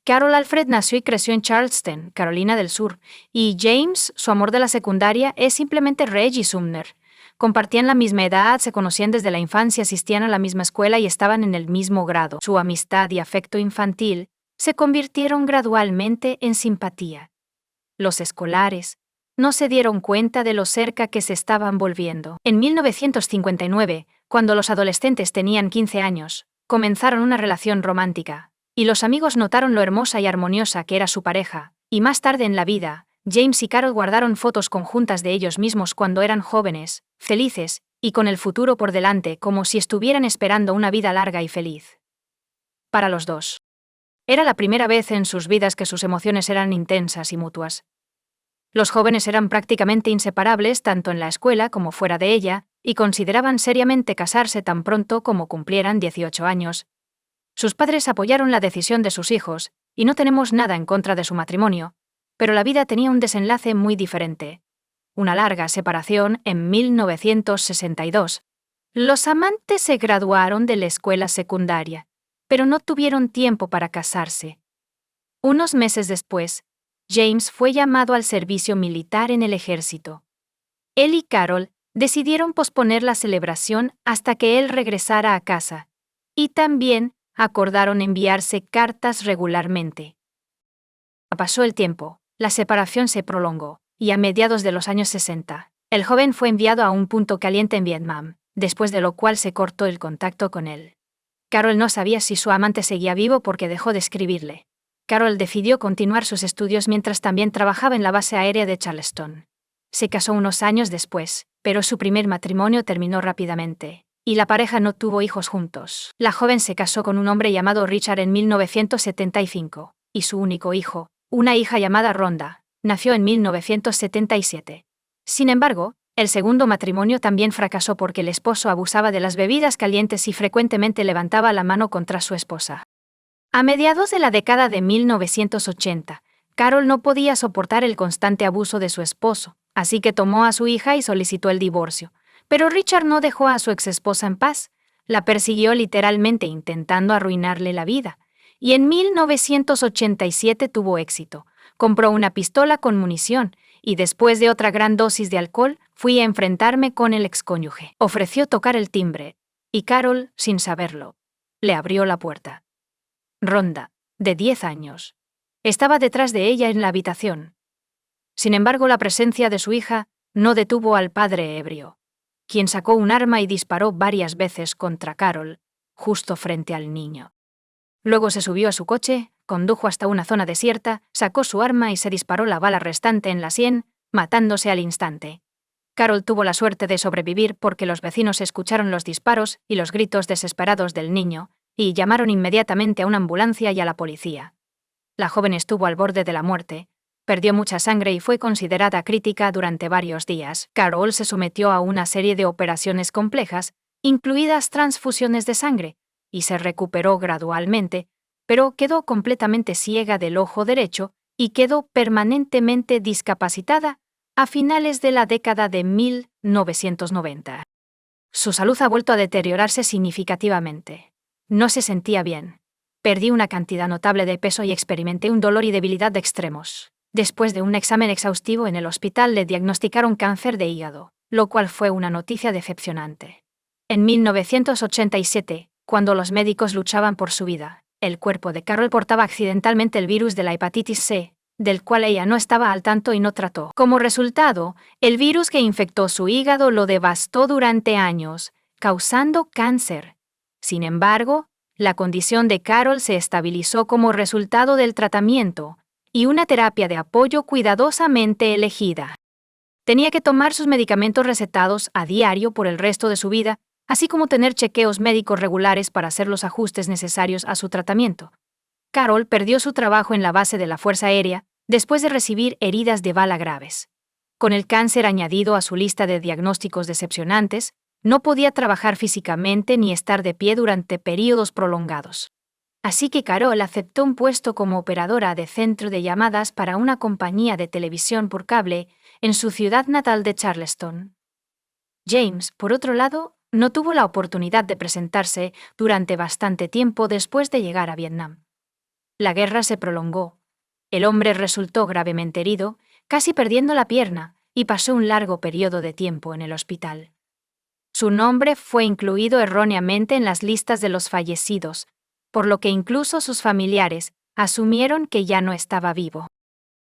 Carol Alfred nació y creció en Charleston, Carolina del Sur, y James, su amor de la secundaria, es simplemente Reggie Sumner. Compartían la misma edad, se conocían desde la infancia, asistían a la misma escuela y estaban en el mismo grado. Su amistad y afecto infantil se convirtieron gradualmente en simpatía. Los escolares no se dieron cuenta de lo cerca que se estaban volviendo. En 1959, cuando los adolescentes tenían 15 años, comenzaron una relación romántica. Y los amigos notaron lo hermosa y armoniosa que era su pareja, y más tarde en la vida, James y Carol guardaron fotos conjuntas de ellos mismos cuando eran jóvenes, felices, y con el futuro por delante como si estuvieran esperando una vida larga y feliz. Para los dos. Era la primera vez en sus vidas que sus emociones eran intensas y mutuas. Los jóvenes eran prácticamente inseparables tanto en la escuela como fuera de ella, y consideraban seriamente casarse tan pronto como cumplieran 18 años. Sus padres apoyaron la decisión de sus hijos, y no tenemos nada en contra de su matrimonio, pero la vida tenía un desenlace muy diferente. Una larga separación en 1962. Los amantes se graduaron de la escuela secundaria, pero no tuvieron tiempo para casarse. Unos meses después, James fue llamado al servicio militar en el ejército. Él y Carol decidieron posponer la celebración hasta que él regresara a casa, y también acordaron enviarse cartas regularmente. Pasó el tiempo, la separación se prolongó, y a mediados de los años 60, el joven fue enviado a un punto caliente en Vietnam, después de lo cual se cortó el contacto con él. Carol no sabía si su amante seguía vivo porque dejó de escribirle. Carol decidió continuar sus estudios mientras también trabajaba en la base aérea de Charleston. Se casó unos años después, pero su primer matrimonio terminó rápidamente, y la pareja no tuvo hijos juntos. La joven se casó con un hombre llamado Richard en 1975, y su único hijo, una hija llamada Rhonda, nació en 1977. Sin embargo, el segundo matrimonio también fracasó porque el esposo abusaba de las bebidas calientes y frecuentemente levantaba la mano contra su esposa. A mediados de la década de 1980, Carol no podía soportar el constante abuso de su esposo, así que tomó a su hija y solicitó el divorcio. Pero Richard no dejó a su exesposa en paz. La persiguió literalmente intentando arruinarle la vida. Y en 1987 tuvo éxito. Compró una pistola con munición y después de otra gran dosis de alcohol fui a enfrentarme con el excónyuge. Ofreció tocar el timbre y Carol, sin saberlo, le abrió la puerta. Rhonda, de 10 años, estaba detrás de ella en la habitación. Sin embargo, la presencia de su hija no detuvo al padre ebrio, quien sacó un arma y disparó varias veces contra Carol, justo frente al niño. Luego se subió a su coche, condujo hasta una zona desierta, sacó su arma y se disparó la bala restante en la sien, matándose al instante. Carol tuvo la suerte de sobrevivir porque los vecinos escucharon los disparos y los gritos desesperados del niño, y llamaron inmediatamente a una ambulancia y a la policía. La joven estuvo al borde de la muerte, perdió mucha sangre y fue considerada crítica durante varios días. Carol se sometió a una serie de operaciones complejas, incluidas transfusiones de sangre, y se recuperó gradualmente, pero quedó completamente ciega del ojo derecho y quedó permanentemente discapacitada a finales de la década de 1990. Su salud ha vuelto a deteriorarse significativamente. No se sentía bien. Perdí una cantidad notable de peso y experimenté un dolor y debilidad extremos. Después de un examen exhaustivo en el hospital le diagnosticaron cáncer de hígado, lo cual fue una noticia decepcionante. En 1987, cuando los médicos luchaban por su vida, el cuerpo de Carol portaba accidentalmente el virus de la hepatitis C, del cual ella no estaba al tanto y no trató. Como resultado, el virus que infectó su hígado lo devastó durante años, causando cáncer. Sin embargo, la condición de Carol se estabilizó como resultado del tratamiento y una terapia de apoyo cuidadosamente elegida. Tenía que tomar sus medicamentos recetados a diario por el resto de su vida, así como tener chequeos médicos regulares para hacer los ajustes necesarios a su tratamiento. Carol perdió su trabajo en la base de la Fuerza Aérea después de recibir heridas de bala graves. Con el cáncer añadido a su lista de diagnósticos decepcionantes, no podía trabajar físicamente ni estar de pie durante períodos prolongados. Así que Carol aceptó un puesto como operadora de centro de llamadas para una compañía de televisión por cable en su ciudad natal de Charleston. James, por otro lado, no tuvo la oportunidad de presentarse durante bastante tiempo después de llegar a Vietnam. La guerra se prolongó. El hombre resultó gravemente herido, casi perdiendo la pierna, y pasó un largo periodo de tiempo en el hospital. Su nombre fue incluido erróneamente en las listas de los fallecidos, por lo que incluso sus familiares asumieron que ya no estaba vivo.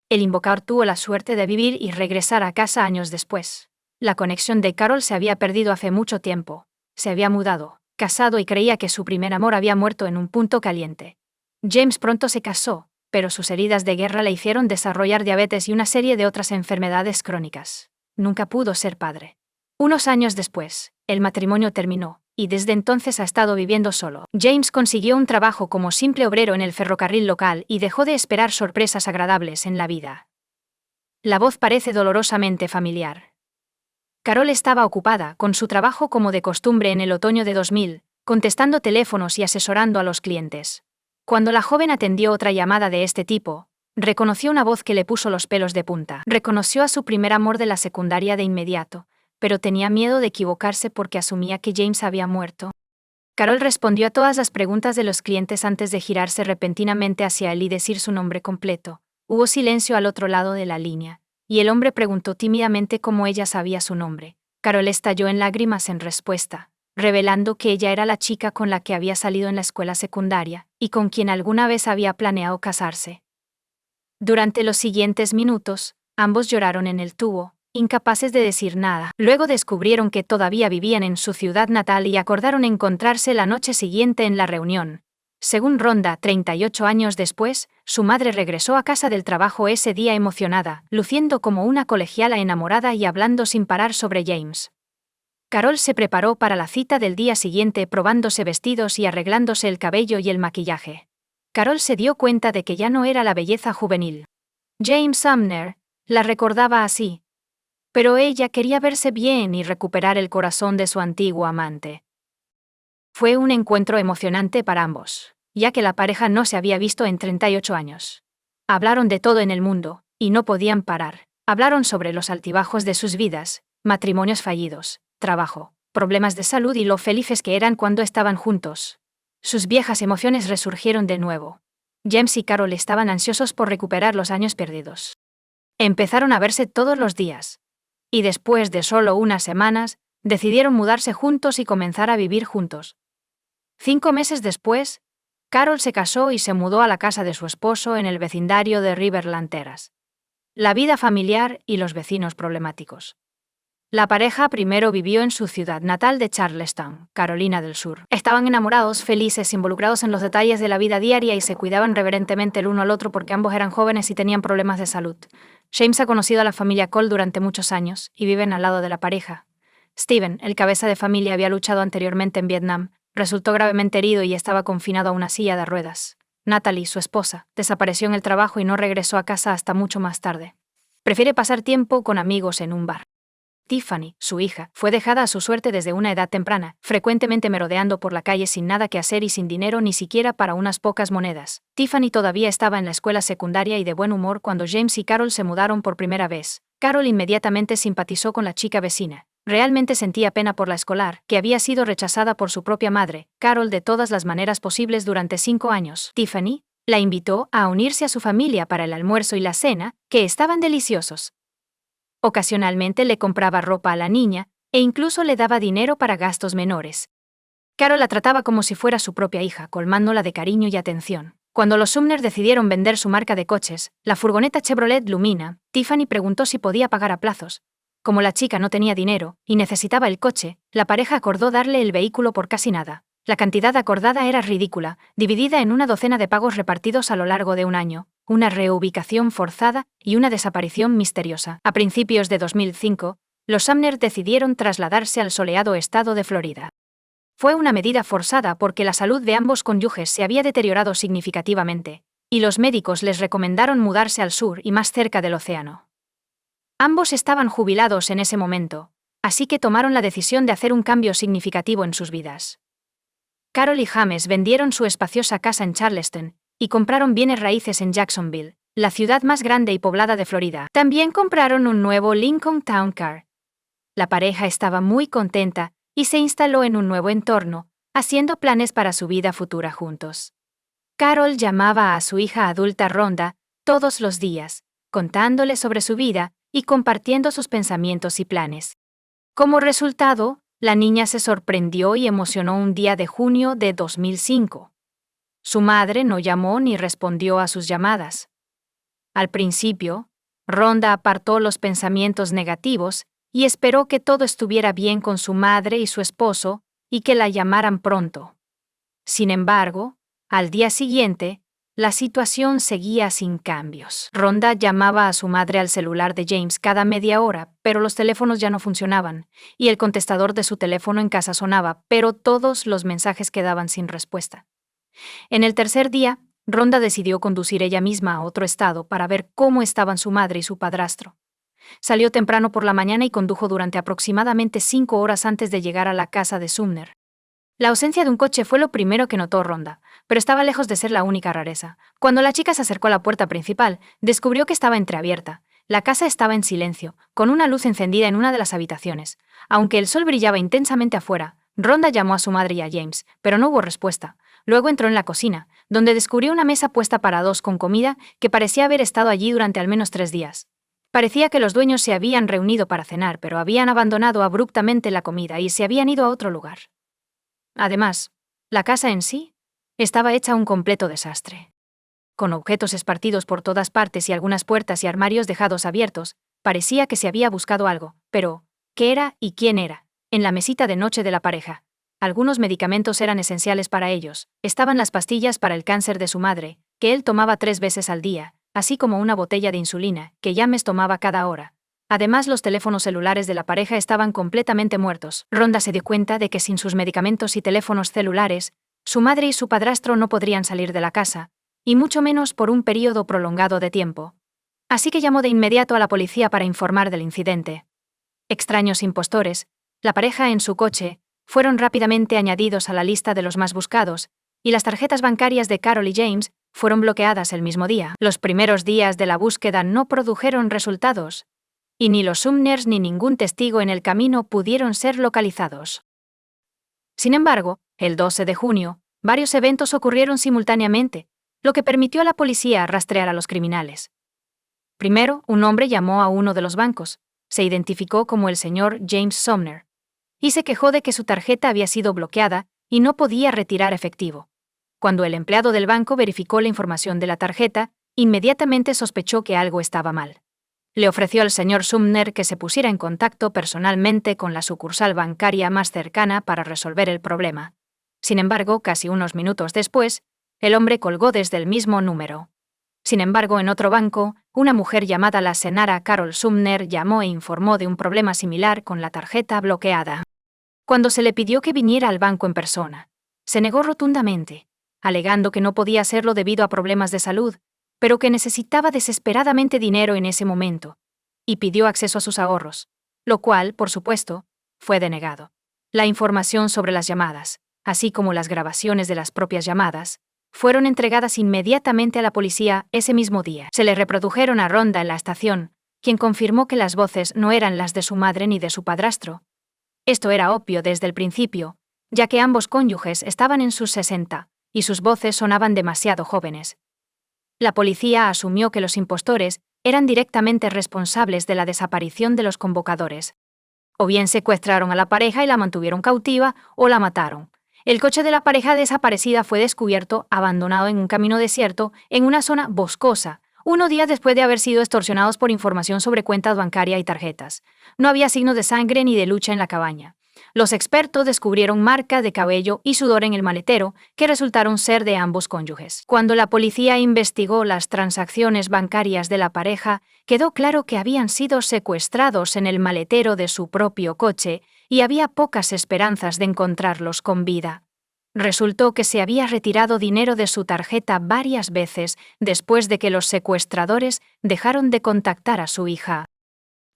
El invocador tuvo la suerte de vivir y regresar a casa años después. La conexión de Carol se había perdido hace mucho tiempo. Se había mudado, casado y creía que su primer amor había muerto en un punto caliente. James pronto se casó, pero sus heridas de guerra le hicieron desarrollar diabetes y una serie de otras enfermedades crónicas. Nunca pudo ser padre. Unos años después, el matrimonio terminó, y desde entonces ha estado viviendo solo. James consiguió un trabajo como simple obrero en el ferrocarril local y dejó de esperar sorpresas agradables en la vida. La voz parece dolorosamente familiar. Carol estaba ocupada con su trabajo como de costumbre en el otoño de 2000, contestando teléfonos y asesorando a los clientes. Cuando la joven atendió otra llamada de este tipo, reconoció una voz que le puso los pelos de punta. Reconoció a su primer amor de la secundaria de inmediato, pero tenía miedo de equivocarse porque asumía que James había muerto. Carol respondió a todas las preguntas de los clientes antes de girarse repentinamente hacia él y decir su nombre completo. Hubo silencio al otro lado de la línea, y el hombre preguntó tímidamente cómo ella sabía su nombre. Carol estalló en lágrimas en respuesta, revelando que ella era la chica con la que había salido en la escuela secundaria y con quien alguna vez había planeado casarse. Durante los siguientes minutos, ambos lloraron en el tubo, incapaces de decir nada. Luego descubrieron que todavía vivían en su ciudad natal y acordaron encontrarse la noche siguiente en la reunión. Según Rhonda, 38 años después, su madre regresó a casa del trabajo ese día emocionada, luciendo como una colegiala enamorada y hablando sin parar sobre James. Carol se preparó para la cita del día siguiente probándose vestidos y arreglándose el cabello y el maquillaje. Carol se dio cuenta de que ya no era la belleza juvenil. James Sumner la recordaba así. Pero ella quería verse bien y recuperar el corazón de su antiguo amante. Fue un encuentro emocionante para ambos, ya que la pareja no se había visto en 38 años. Hablaron de todo en el mundo, y no podían parar. Hablaron sobre los altibajos de sus vidas, matrimonios fallidos, trabajo, problemas de salud y lo felices que eran cuando estaban juntos. Sus viejas emociones resurgieron de nuevo. James y Carol estaban ansiosos por recuperar los años perdidos. Empezaron a verse todos los días. Y después de solo unas semanas, decidieron mudarse juntos y comenzar a vivir juntos. 5 meses después, Carol se casó y se mudó a la casa de su esposo en el vecindario de Riverland Terrace. La vida familiar y los vecinos problemáticos. La pareja primero vivió en su ciudad natal de Charleston, Carolina del Sur. Estaban enamorados, felices, involucrados en los detalles de la vida diaria y se cuidaban reverentemente el uno al otro porque ambos eran jóvenes y tenían problemas de salud. James ha conocido a la familia Cole durante muchos años y viven al lado de la pareja. Steven, el cabeza de familia, había luchado anteriormente en Vietnam, resultó gravemente herido y estaba confinado a una silla de ruedas. Natalie, su esposa, desapareció en el trabajo y no regresó a casa hasta mucho más tarde. Prefiere pasar tiempo con amigos en un bar. Tiffany, su hija, fue dejada a su suerte desde una edad temprana, frecuentemente merodeando por la calle sin nada que hacer y sin dinero ni siquiera para unas pocas monedas. Tiffany todavía estaba en la escuela secundaria y de buen humor cuando James y Carol se mudaron por primera vez. Carol inmediatamente simpatizó con la chica vecina. Realmente sentía pena por la escolar, que había sido rechazada por su propia madre, Carol, de todas las maneras posibles durante 5 años. Tiffany la invitó a unirse a su familia para el almuerzo y la cena, que estaban deliciosos. Ocasionalmente le compraba ropa a la niña, e incluso le daba dinero para gastos menores. Carol la trataba como si fuera su propia hija, colmándola de cariño y atención. Cuando los Sumner decidieron vender su marca de coches, la furgoneta Chevrolet Lumina, Tiffany preguntó si podía pagar a plazos. Como la chica no tenía dinero y necesitaba el coche, la pareja acordó darle el vehículo por casi nada. La cantidad acordada era ridícula, dividida en una docena de pagos repartidos a lo largo de un año, una reubicación forzada y una desaparición misteriosa. A principios de 2005, los Sumner decidieron trasladarse al soleado estado de Florida. Fue una medida forzada porque la salud de ambos cónyuges se había deteriorado significativamente, y los médicos les recomendaron mudarse al sur y más cerca del océano. Ambos estaban jubilados en ese momento, así que tomaron la decisión de hacer un cambio significativo en sus vidas. Carol y James vendieron su espaciosa casa en Charleston y compraron bienes raíces en Jacksonville, la ciudad más grande y poblada de Florida. También compraron un nuevo Lincoln Town Car. La pareja estaba muy contenta y se instaló en un nuevo entorno, haciendo planes para su vida futura juntos. Carol llamaba a su hija adulta Rhonda todos los días, contándole sobre su vida y compartiendo sus pensamientos y planes. Como resultado, la niña se sorprendió y emocionó un día de junio de 2005. Su madre no llamó ni respondió a sus llamadas. Al principio, Rhonda apartó los pensamientos negativos y esperó que todo estuviera bien con su madre y su esposo y que la llamaran pronto. Sin embargo, al día siguiente, la situación seguía sin cambios. Rhonda llamaba a su madre al celular de James cada media hora, pero los teléfonos ya no funcionaban, y el contestador de su teléfono en casa sonaba, pero todos los mensajes quedaban sin respuesta. En el tercer día, Rhonda decidió conducir ella misma a otro estado para ver cómo estaban su madre y su padrastro. Salió temprano por la mañana y condujo durante aproximadamente 5 horas antes de llegar a la casa de Sumner. La ausencia de un coche fue lo primero que notó Rhonda, pero estaba lejos de ser la única rareza. Cuando la chica se acercó a la puerta principal, descubrió que estaba entreabierta. La casa estaba en silencio, con una luz encendida en una de las habitaciones. Aunque el sol brillaba intensamente afuera, Rhonda llamó a su madre y a James, pero no hubo respuesta. Luego entró en la cocina, donde descubrió una mesa puesta para 2 con comida que parecía haber estado allí durante al menos 3 días. Parecía que los dueños se habían reunido para cenar, pero habían abandonado abruptamente la comida y se habían ido a otro lugar. Además, la casa en sí estaba hecha un completo desastre. Con objetos esparcidos por todas partes y algunas puertas y armarios dejados abiertos, parecía que se había buscado algo, pero ¿qué era y quién era? En la mesita de noche de la pareja. Algunos medicamentos eran esenciales para ellos. Estaban las pastillas para el cáncer de su madre, que él tomaba 3 veces al día, así como una botella de insulina, que James tomaba cada hora. Además, los teléfonos celulares de la pareja estaban completamente muertos. Rhonda se dio cuenta de que sin sus medicamentos y teléfonos celulares, su madre y su padrastro no podrían salir de la casa, y mucho menos por un período prolongado de tiempo. Así que llamó de inmediato a la policía para informar del incidente. Extraños impostores, la pareja en su coche, fueron rápidamente añadidos a la lista de los más buscados, y las tarjetas bancarias de Carol y James fueron bloqueadas el mismo día. Los primeros días de la búsqueda no produjeron resultados, y ni los Sumners ni ningún testigo en el camino pudieron ser localizados. Sin embargo, el 12 de junio, varios eventos ocurrieron simultáneamente, lo que permitió a la policía rastrear a los criminales. Primero, un hombre llamó a uno de los bancos, se identificó como el señor James Sumner, y se quejó de que su tarjeta había sido bloqueada y no podía retirar efectivo. Cuando el empleado del banco verificó la información de la tarjeta, inmediatamente sospechó que algo estaba mal. Le ofreció al señor Sumner que se pusiera en contacto personalmente con la sucursal bancaria más cercana para resolver el problema. Sin embargo, casi unos minutos después, el hombre colgó desde el mismo número. Sin embargo, en otro banco, una mujer llamada la senara Carol Sumner llamó e informó de un problema similar con la tarjeta bloqueada. Cuando se le pidió que viniera al banco en persona, se negó rotundamente, alegando que no podía hacerlo debido a problemas de salud, pero que necesitaba desesperadamente dinero en ese momento, y pidió acceso a sus ahorros, lo cual, por supuesto, fue denegado. La información sobre las llamadas, así como las grabaciones de las propias llamadas, fueron entregadas inmediatamente a la policía ese mismo día. Se le reprodujeron a Rhonda en la estación, quien confirmó que las voces no eran las de su madre ni de su padrastro. Esto era obvio desde el principio, ya que ambos cónyuges estaban en sus 60, y sus voces sonaban demasiado jóvenes. La policía asumió que los impostores eran directamente responsables de la desaparición de los convocadores. O bien secuestraron a la pareja y la mantuvieron cautiva, o la mataron. El coche de la pareja desaparecida fue descubierto abandonado en un camino desierto en una zona boscosa, unos días después de haber sido extorsionados por información sobre cuentas bancarias y tarjetas. No había signos de sangre ni de lucha en la cabaña. Los expertos descubrieron marcas de cabello y sudor en el maletero que resultaron ser de ambos cónyuges. Cuando la policía investigó las transacciones bancarias de la pareja, quedó claro que habían sido secuestrados en el maletero de su propio coche y había pocas esperanzas de encontrarlos con vida. Resultó que se había retirado dinero de su tarjeta varias veces después de que los secuestradores dejaron de contactar a su hija.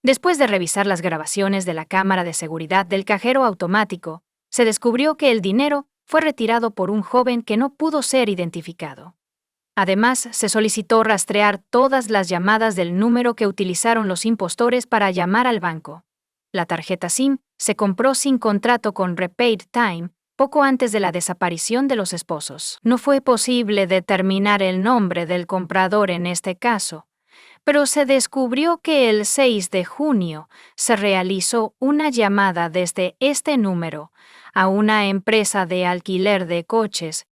Después de revisar las grabaciones de la cámara de seguridad del cajero automático, se descubrió que el dinero fue retirado por un joven que no pudo ser identificado. Además, se solicitó rastrear todas las llamadas del número que utilizaron los impostores para llamar al banco. La tarjeta SIM se compró sin contrato con Repaid Time poco antes de la desaparición de los esposos. No fue posible determinar el nombre del comprador en este caso, pero se descubrió que el 6 de junio se realizó una llamada desde este número a una empresa de alquiler de coches.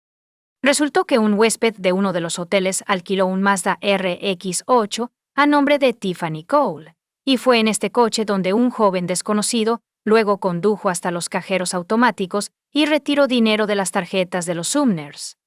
Resultó que un huésped de uno de los hoteles alquiló un Mazda RX-8 a nombre de Tiffany Cole, y fue en este coche donde un joven desconocido luego condujo hasta los cajeros automáticos y retiró dinero de las tarjetas de los Sumners.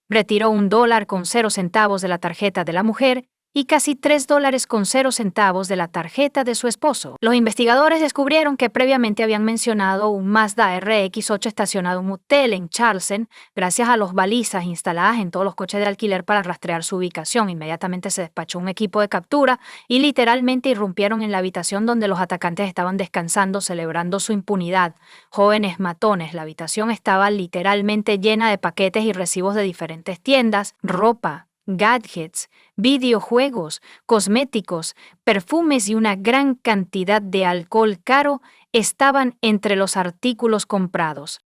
Retiró $1.00 de la tarjeta de la mujer y casi $3.00 de la tarjeta de su esposo. Los investigadores descubrieron que previamente habían mencionado un Mazda RX-8 estacionado en un hotel en Charleston, gracias a las balizas instaladas en todos los coches de alquiler para rastrear su ubicación. Inmediatamente se despachó un equipo de captura y literalmente irrumpieron en la habitación donde los atacantes estaban descansando, celebrando su impunidad. Jóvenes matones, la habitación estaba literalmente llena de paquetes y recibos de diferentes tiendas, ropa, gadgets, videojuegos, cosméticos, perfumes y una gran cantidad de alcohol caro estaban entre los artículos comprados.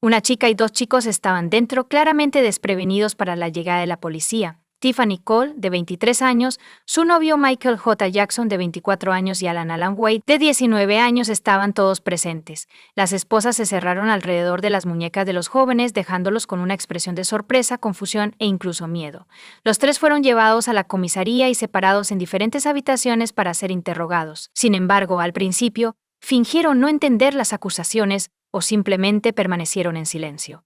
Una chica y dos chicos estaban dentro, claramente desprevenidos para la llegada de la policía. Tiffany Cole, de 23 años, su novio Michael J. Jackson, de 24 años, y Alan Wade, de 19 años, estaban todos presentes. Las esposas se cerraron alrededor de las muñecas de los jóvenes, dejándolos con una expresión de sorpresa, confusión e incluso miedo. Los tres fueron llevados a la comisaría y separados en diferentes habitaciones para ser interrogados. Sin embargo, al principio, fingieron no entender las acusaciones o simplemente permanecieron en silencio.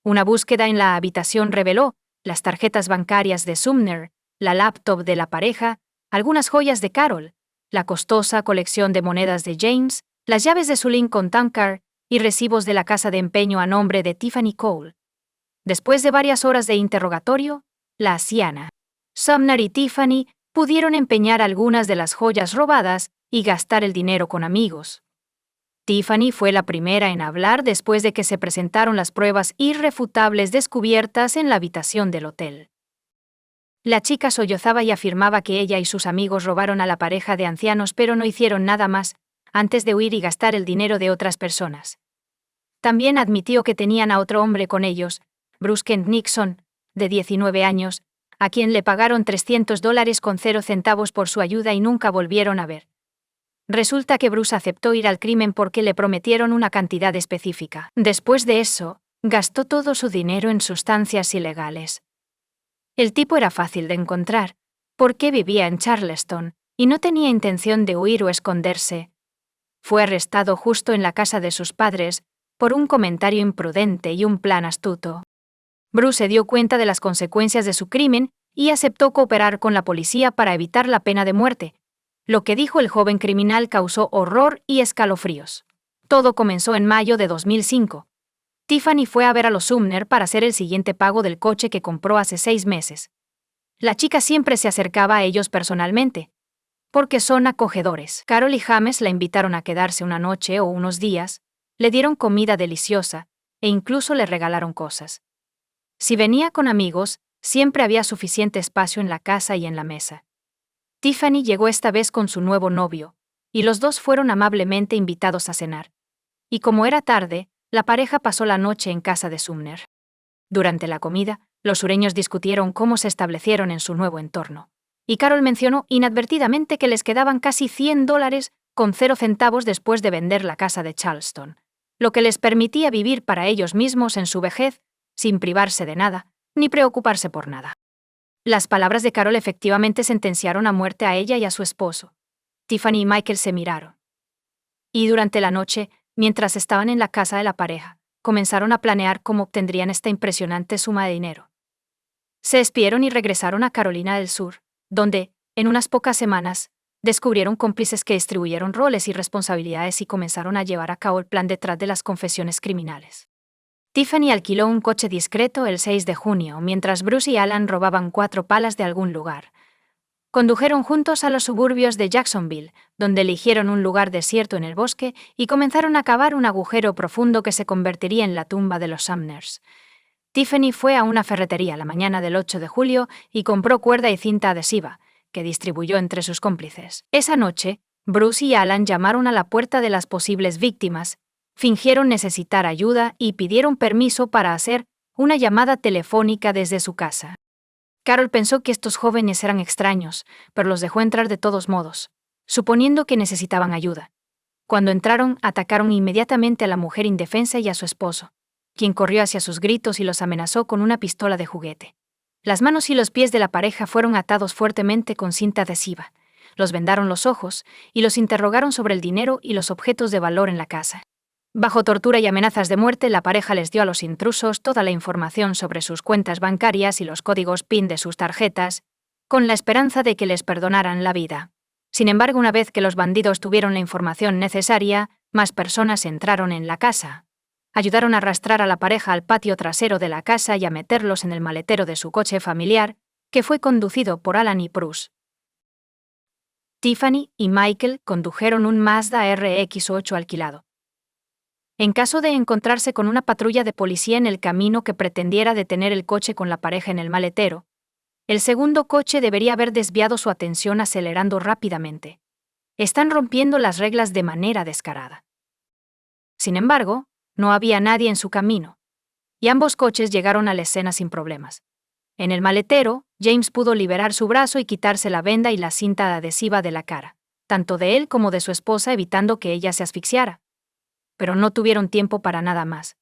Una búsqueda en la habitación reveló las tarjetas bancarias de Sumner, la laptop de la pareja, algunas joyas de Carol, la costosa colección de monedas de James, las llaves de su Lincoln Town Car y recibos de la casa de empeño a nombre de Tiffany Cole. Después de varias horas de interrogatorio, la anciana Sumner y Tiffany pudieron empeñar algunas de las joyas robadas y gastar el dinero con amigos. Tiffany fue la primera en hablar después de que se presentaron las pruebas irrefutables descubiertas en la habitación del hotel. La chica sollozaba y afirmaba que ella y sus amigos robaron a la pareja de ancianos, pero no hicieron nada más, antes de huir y gastar el dinero de otras personas. También admitió que tenían a otro hombre con ellos, Bruce Kent Nixon, de 19 años, a quien le pagaron $300 con 0 centavos por su ayuda y nunca volvieron a ver. Resulta que Bruce aceptó ir al crimen porque le prometieron una cantidad específica. Después de eso, gastó todo su dinero en sustancias ilegales. El tipo era fácil de encontrar, porque vivía en Charleston, y no tenía intención de huir o esconderse. Fue arrestado justo en la casa de sus padres, por un comentario imprudente y un plan astuto. Bruce se dio cuenta de las consecuencias de su crimen y aceptó cooperar con la policía para evitar la pena de muerte. Lo que dijo el joven criminal causó horror y escalofríos. Todo comenzó en mayo de 2005. Tiffany fue a ver a los Sumner para hacer el siguiente pago del coche que compró hace 6 meses. La chica siempre se acercaba a ellos personalmente, porque son acogedores. Carol y James la invitaron a quedarse una noche o unos días, le dieron comida deliciosa, e incluso le regalaron cosas. Si venía con amigos, siempre había suficiente espacio en la casa y en la mesa. Tiffany llegó esta vez con su nuevo novio, y los dos fueron amablemente invitados a cenar. Y como era tarde, la pareja pasó la noche en casa de Sumner. Durante la comida, los sureños discutieron cómo se establecieron en su nuevo entorno. Y Carol mencionó inadvertidamente que les quedaban casi $100 con 0 centavos después de vender la casa de Charleston, lo que les permitía vivir para ellos mismos en su vejez, sin privarse de nada, ni preocuparse por nada. Las palabras de Carol efectivamente sentenciaron a muerte a ella y a su esposo. Tiffany y Michael se miraron. Y durante la noche, mientras estaban en la casa de la pareja, comenzaron a planear cómo obtendrían esta impresionante suma de dinero. Se despidieron y regresaron a Carolina del Sur, donde, en unas pocas semanas, descubrieron cómplices que distribuyeron roles y responsabilidades y comenzaron a llevar a cabo el plan detrás de las confesiones criminales. Tiffany alquiló un coche discreto el 6 de junio, mientras Bruce y Alan robaban 4 palas de algún lugar. Condujeron juntos a los suburbios de Jacksonville, donde eligieron un lugar desierto en el bosque y comenzaron a cavar un agujero profundo que se convertiría en la tumba de los Sumners. Tiffany fue a una ferretería la mañana del 8 de julio y compró cuerda y cinta adhesiva, que distribuyó entre sus cómplices. Esa noche, Bruce y Alan llamaron a la puerta de las posibles víctimas, fingieron necesitar ayuda y pidieron permiso para hacer una llamada telefónica desde su casa. Carol pensó que estos jóvenes eran extraños, pero los dejó entrar de todos modos, suponiendo que necesitaban ayuda. Cuando entraron, atacaron inmediatamente a la mujer indefensa y a su esposo, quien corrió hacia sus gritos y los amenazó con una pistola de juguete. Las manos y los pies de la pareja fueron atados fuertemente con cinta adhesiva, los vendaron los ojos y los interrogaron sobre el dinero y los objetos de valor en la casa. Bajo tortura y amenazas de muerte, la pareja les dio a los intrusos toda la información sobre sus cuentas bancarias y los códigos PIN de sus tarjetas, con la esperanza de que les perdonaran la vida. Sin embargo, una vez que los bandidos tuvieron la información necesaria, más personas entraron en la casa. Ayudaron a arrastrar a la pareja al patio trasero de la casa y a meterlos en el maletero de su coche familiar, que fue conducido por Alan y Bruce. Tiffany y Michael condujeron un Mazda RX-8 alquilado. En caso de encontrarse con una patrulla de policía en el camino que pretendiera detener el coche con la pareja en el maletero, el segundo coche debería haber desviado su atención acelerando rápidamente. Están rompiendo las reglas de manera descarada. Sin embargo, no había nadie en su camino, y ambos coches llegaron a la escena sin problemas. En el maletero, James pudo liberar su brazo y quitarse la venda y la cinta adhesiva de la cara, tanto de él como de su esposa, evitando que ella se asfixiara. Pero no tuvieron tiempo para nada más.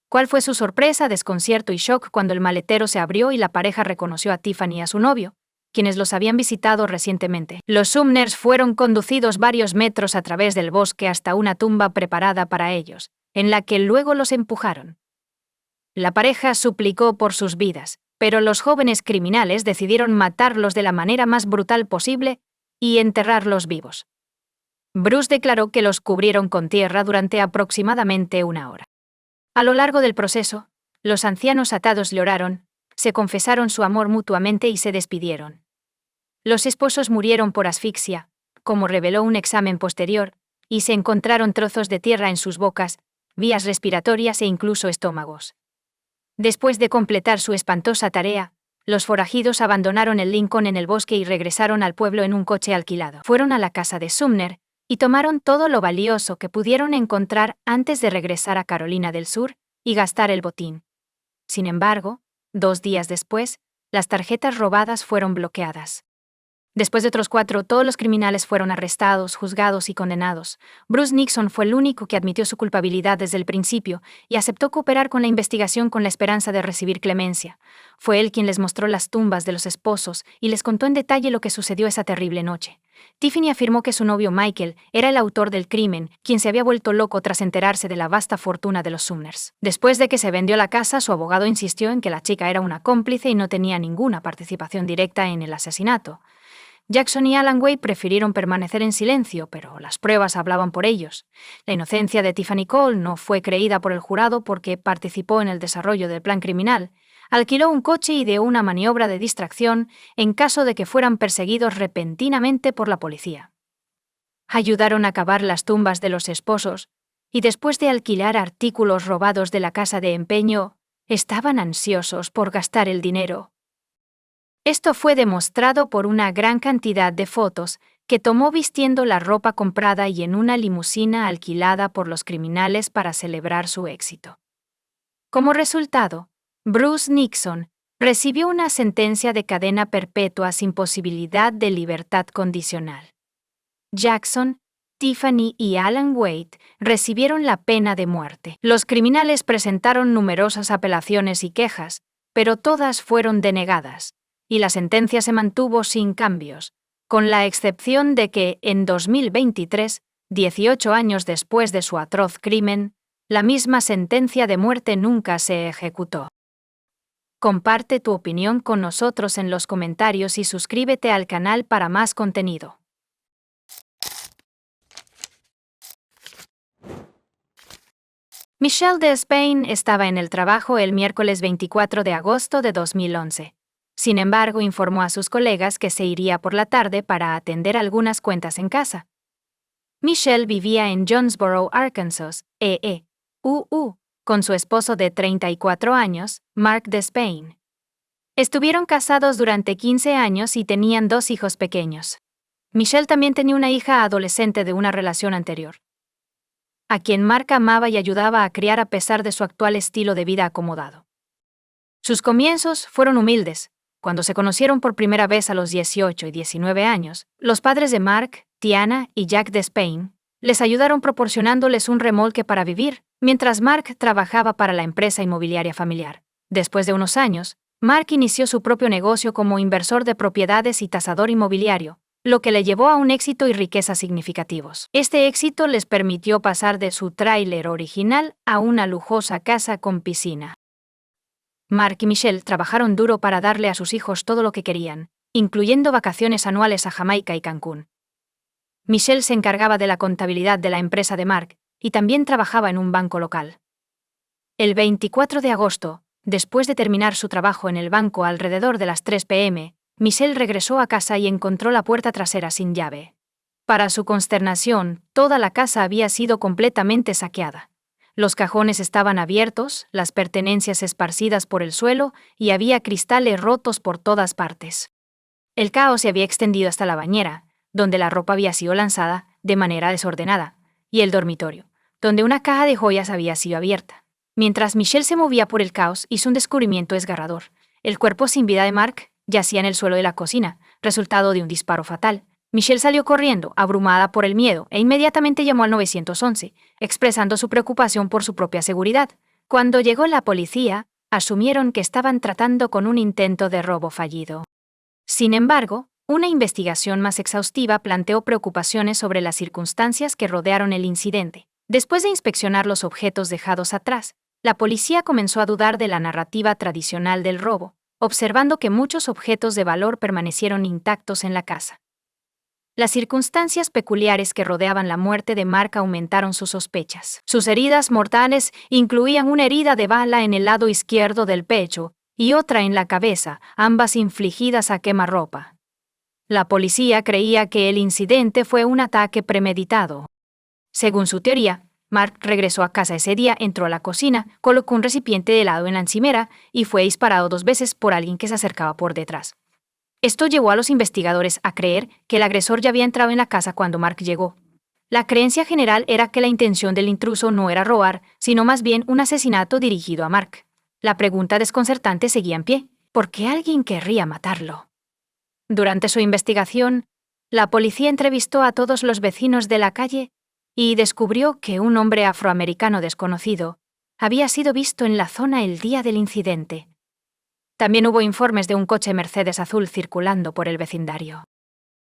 ¿Cuál fue su sorpresa, desconcierto y shock cuando el maletero se abrió y la pareja reconoció a Tiffany y a su novio, quienes los habían visitado recientemente? Los Sumners fueron conducidos varios metros a través del bosque hasta una tumba preparada para ellos, en la que luego los empujaron. La pareja suplicó por sus vidas, pero los jóvenes criminales decidieron matarlos de la manera más brutal posible y enterrarlos vivos. Bruce declaró que los cubrieron con tierra durante aproximadamente 1 hora. A lo largo del proceso, los ancianos atados lloraron, se confesaron su amor mutuamente y se despidieron. Los esposos murieron por asfixia, como reveló un examen posterior, y se encontraron trozos de tierra en sus bocas, vías respiratorias e incluso estómagos. Después de completar su espantosa tarea, los forajidos abandonaron el Lincoln en el bosque y regresaron al pueblo en un coche alquilado. Fueron a la casa de Sumner y tomaron todo lo valioso que pudieron encontrar antes de regresar a Carolina del Sur y gastar el botín. Sin embargo, 2 días después, las tarjetas robadas fueron bloqueadas. Después de otros 4, todos los criminales fueron arrestados, juzgados y condenados. Bruce Nixon fue el único que admitió su culpabilidad desde el principio y aceptó cooperar con la investigación con la esperanza de recibir clemencia. Fue él quien les mostró las tumbas de los esposos y les contó en detalle lo que sucedió esa terrible noche. Tiffany afirmó que su novio Michael era el autor del crimen, quien se había vuelto loco tras enterarse de la vasta fortuna de los Sumners. Después de que se vendió la casa, su abogado insistió en que la chica era una cómplice y no tenía ninguna participación directa en el asesinato. Jackson y Alan Wade prefirieron permanecer en silencio, pero las pruebas hablaban por ellos. La inocencia de Tiffany Cole no fue creída por el jurado porque participó en el desarrollo del plan criminal, alquiló un coche y ideó una maniobra de distracción en caso de que fueran perseguidos repentinamente por la policía. Ayudaron a cavar las tumbas de los esposos y después de alquilar artículos robados de la casa de empeño, estaban ansiosos por gastar el dinero. Esto fue demostrado por una gran cantidad de fotos que tomó vistiendo la ropa comprada y en una limusina alquilada por los criminales para celebrar su éxito. Como resultado, Bruce Nixon recibió una sentencia de cadena perpetua sin posibilidad de libertad condicional. Jackson, Tiffany y Alan Wade recibieron la pena de muerte. Los criminales presentaron numerosas apelaciones y quejas, pero todas fueron denegadas, y la sentencia se mantuvo sin cambios, con la excepción de que, en 2023, 18 años después de su atroz crimen, la misma sentencia de muerte nunca se ejecutó. Comparte tu opinión con nosotros en los comentarios y suscríbete al canal para más contenido. Michelle Despain estaba en el trabajo el miércoles 24 de agosto de 2011. Sin embargo, informó a sus colegas que se iría por la tarde para atender algunas cuentas en casa. Michelle vivía en Jonesboro, Arkansas, con su esposo de 34 años, Mark Despain. Estuvieron casados durante 15 años y tenían 2 hijos pequeños. Michelle también tenía una hija adolescente de una relación anterior, a quien Mark amaba y ayudaba a criar a pesar de su actual estilo de vida acomodado. Sus comienzos fueron humildes. Cuando se conocieron por primera vez a los 18 y 19 años, los padres de Mark, Tiana y Jack Despain les ayudaron proporcionándoles un remolque para vivir, mientras Mark trabajaba para la empresa inmobiliaria familiar. Después de unos años, Mark inició su propio negocio como inversor de propiedades y tasador inmobiliario, lo que le llevó a un éxito y riqueza significativos. Este éxito les permitió pasar de su tráiler original a una lujosa casa con piscina. Mark y Michelle trabajaron duro para darle a sus hijos todo lo que querían, incluyendo vacaciones anuales a Jamaica y Cancún. Michelle se encargaba de la contabilidad de la empresa de Mark y también trabajaba en un banco local. El 24 de agosto, después de terminar su trabajo en el banco alrededor de las 3 p.m., Michelle regresó a casa y encontró la puerta trasera sin llave. Para su consternación, toda la casa había sido completamente saqueada. Los cajones estaban abiertos, las pertenencias esparcidas por el suelo y había cristales rotos por todas partes. El caos se había extendido hasta la bañera, donde la ropa había sido lanzada de manera desordenada, y el dormitorio, donde una caja de joyas había sido abierta. Mientras Michelle se movía por el caos, hizo un descubrimiento desgarrador. El cuerpo sin vida de Mark yacía en el suelo de la cocina, resultado de un disparo fatal. Michelle salió corriendo, abrumada por el miedo, e inmediatamente llamó al 911, expresando su preocupación por su propia seguridad. Cuando llegó la policía, asumieron que estaban tratando con un intento de robo fallido. Sin embargo, una investigación más exhaustiva planteó preocupaciones sobre las circunstancias que rodearon el incidente. Después de inspeccionar los objetos dejados atrás, la policía comenzó a dudar de la narrativa tradicional del robo, observando que muchos objetos de valor permanecieron intactos en la casa. Las circunstancias peculiares que rodeaban la muerte de Mark aumentaron sus sospechas. Sus heridas mortales incluían una herida de bala en el lado izquierdo del pecho y otra en la cabeza, ambas infligidas a quemarropa. La policía creía que el incidente fue un ataque premeditado. Según su teoría, Mark regresó a casa ese día, entró a la cocina, colocó un recipiente de helado en la encimera y fue disparado 2 veces por alguien que se acercaba por detrás. Esto llevó a los investigadores a creer que el agresor ya había entrado en la casa cuando Mark llegó. La creencia general era que la intención del intruso no era robar, sino más bien un asesinato dirigido a Mark. La pregunta desconcertante seguía en pie: ¿por qué alguien querría matarlo? Durante su investigación, la policía entrevistó a todos los vecinos de la calle y descubrió que un hombre afroamericano desconocido había sido visto en la zona el día del incidente. También hubo informes de un coche Mercedes azul circulando por el vecindario.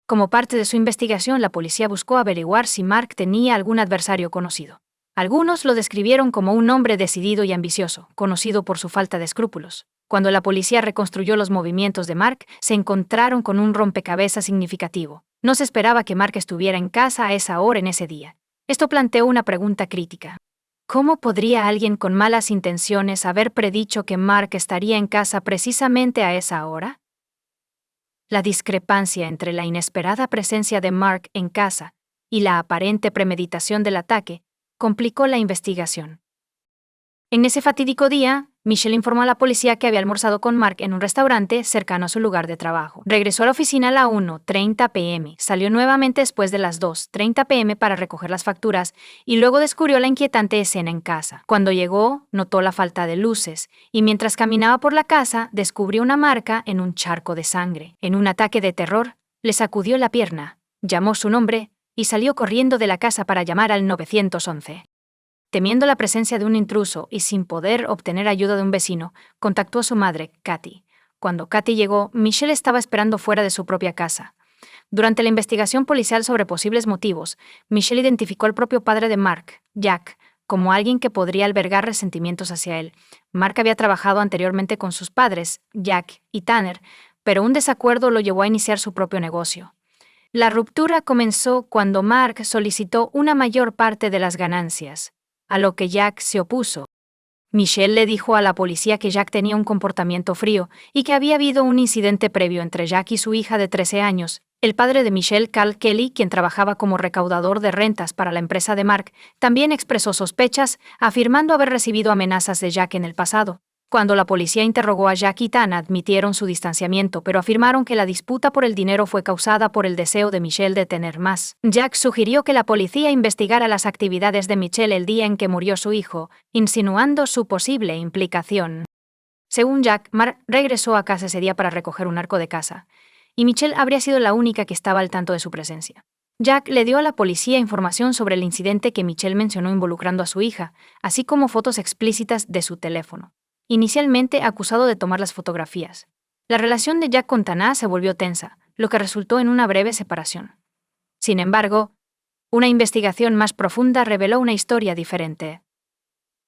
Como parte de su investigación, la policía buscó averiguar si Mark tenía algún adversario conocido. Algunos lo describieron como un hombre decidido y ambicioso, conocido por su falta de escrúpulos. Cuando la policía reconstruyó los movimientos de Mark, se encontraron con un rompecabezas significativo. No se esperaba que Mark estuviera en casa a esa hora en ese día. Esto planteó una pregunta crítica. ¿Cómo podría alguien con malas intenciones haber predicho que Mark estaría en casa precisamente a esa hora? La discrepancia entre la inesperada presencia de Mark en casa y la aparente premeditación del ataque complicó la investigación. En ese fatídico día, Michelle informó a la policía que había almorzado con Mark en un restaurante cercano a su lugar de trabajo. Regresó a la oficina a la 1:30 p.m., salió nuevamente después de las 2:30 p.m. para recoger las facturas y luego descubrió la inquietante escena en casa. Cuando llegó, notó la falta de luces y mientras caminaba por la casa, descubrió una marca en un charco de sangre. En un ataque de terror, le sacudió la pierna, llamó su nombre y salió corriendo de la casa para llamar al 911. Temiendo la presencia de un intruso y sin poder obtener ayuda de un vecino, contactó a su madre, Kathy. Cuando Kathy llegó, Michelle estaba esperando fuera de su propia casa. Durante la investigación policial sobre posibles motivos, Michelle identificó al propio padre de Mark, Jack, como alguien que podría albergar resentimientos hacia él. Mark había trabajado anteriormente con sus padres, Jack y Tanner, pero un desacuerdo lo llevó a iniciar su propio negocio. La ruptura comenzó cuando Mark solicitó una mayor parte de las ganancias, a lo que Jack se opuso. Michelle le dijo a la policía que Jack tenía un comportamiento frío y que había habido un incidente previo entre Jack y su hija de 13 años. El padre de Michelle, Carl Kelly, quien trabajaba como recaudador de rentas para la empresa de Mark, también expresó sospechas, afirmando haber recibido amenazas de Jack en el pasado. Cuando la policía interrogó a Jack y Tan, admitieron su distanciamiento, pero afirmaron que la disputa por el dinero fue causada por el deseo de Michelle de tener más. Jack sugirió que la policía investigara las actividades de Michelle el día en que murió su hijo, insinuando su posible implicación. Según Jack, Mark regresó a casa ese día para recoger un arco de caza, y Michelle habría sido la única que estaba al tanto de su presencia. Jack le dio a la policía información sobre el incidente que Michelle mencionó involucrando a su hija, así como fotos explícitas de su teléfono. Inicialmente acusado de tomar las fotografías. La relación de Jack con Tana se volvió tensa, lo que resultó en una breve separación. Sin embargo, una investigación más profunda reveló una historia diferente.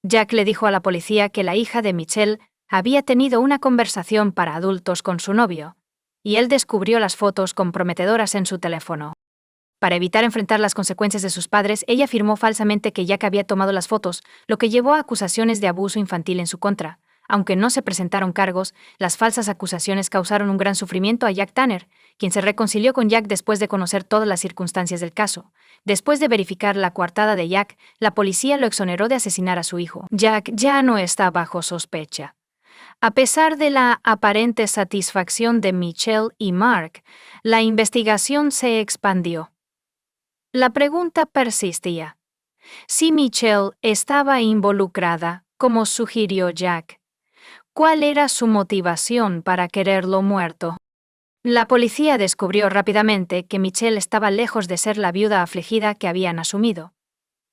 Jack le dijo a la policía que la hija de Michelle había tenido una conversación para adultos con su novio, y él descubrió las fotos comprometedoras en su teléfono. Para evitar enfrentar las consecuencias de sus padres, ella afirmó falsamente que Jack había tomado las fotos, lo que llevó a acusaciones de abuso infantil en su contra. Aunque no se presentaron cargos, las falsas acusaciones causaron un gran sufrimiento a Jack Tanner, quien se reconcilió con Jack después de conocer todas las circunstancias del caso. Después de verificar la coartada de Jack, la policía lo exoneró de asesinar a su hijo. Jack ya no está bajo sospecha. A pesar de la aparente satisfacción de Michelle y Mark, la investigación se expandió. La pregunta persistía. Si Michelle estaba involucrada, como sugirió Jack, ¿cuál era su motivación para quererlo muerto? La policía descubrió rápidamente que Michelle estaba lejos de ser la viuda afligida que habían asumido.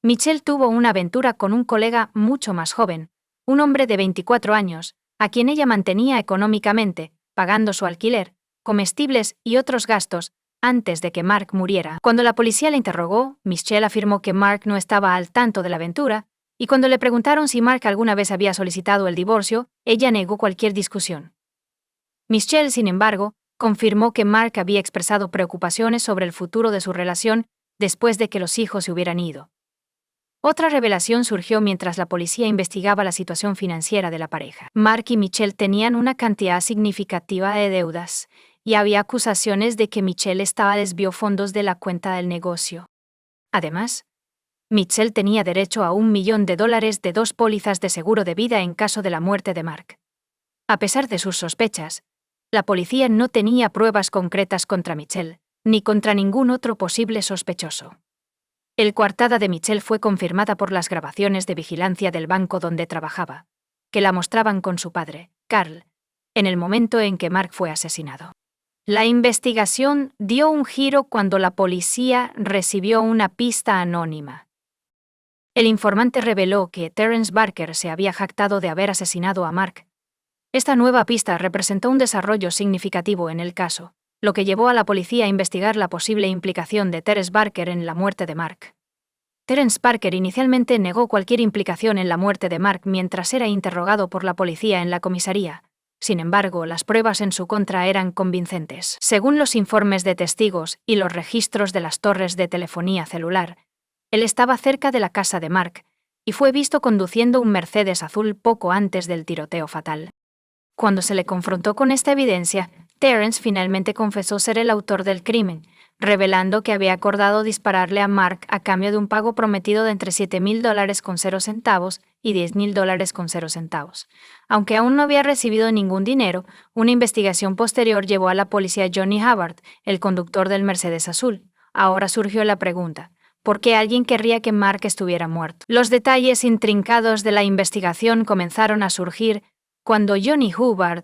Michelle tuvo una aventura con un colega mucho más joven, un hombre de 24 años, a quien ella mantenía económicamente, pagando su alquiler, comestibles y otros gastos, antes de que Mark muriera. Cuando la policía la interrogó, Michelle afirmó que Mark no estaba al tanto de la aventura, y cuando le preguntaron si Mark alguna vez había solicitado el divorcio, ella negó cualquier discusión. Michelle, sin embargo, confirmó que Mark había expresado preocupaciones sobre el futuro de su relación después de que los hijos se hubieran ido. Otra revelación surgió mientras la policía investigaba la situación financiera de la pareja. Mark y Michelle tenían una cantidad significativa de deudas, y había acusaciones de que Michelle desvió fondos de la cuenta del negocio. Además, Michelle tenía derecho a $1 millón de 2 pólizas de seguro de vida en caso de la muerte de Mark. A pesar de sus sospechas, la policía no tenía pruebas concretas contra Michelle, ni contra ningún otro posible sospechoso. El coartada de Michelle fue confirmada por las grabaciones de vigilancia del banco donde trabajaba, que la mostraban con su padre, Carl, en el momento en que Mark fue asesinado. La investigación dio un giro cuando la policía recibió una pista anónima. El informante reveló que Terence Barker se había jactado de haber asesinado a Mark. Esta nueva pista representó un desarrollo significativo en el caso, lo que llevó a la policía a investigar la posible implicación de Terence Barker en la muerte de Mark. Terence Barker inicialmente negó cualquier implicación en la muerte de Mark mientras era interrogado por la policía en la comisaría. Sin embargo, las pruebas en su contra eran convincentes. Según los informes de testigos y los registros de las torres de telefonía celular, él estaba cerca de la casa de Mark y fue visto conduciendo un Mercedes azul poco antes del tiroteo fatal. Cuando se le confrontó con esta evidencia, Terence finalmente confesó ser el autor del crimen, revelando que había acordado dispararle a Mark a cambio de un pago prometido de entre $7,000 y $10,000. Aunque aún no había recibido ningún dinero, una investigación posterior llevó a la policía a Johnny Hubbard, el conductor del Mercedes azul. Ahora surgió la pregunta: ¿por qué alguien querría que Mark estuviera muerto? Los detalles intrincados de la investigación comenzaron a surgir cuando Johnny Hubbard,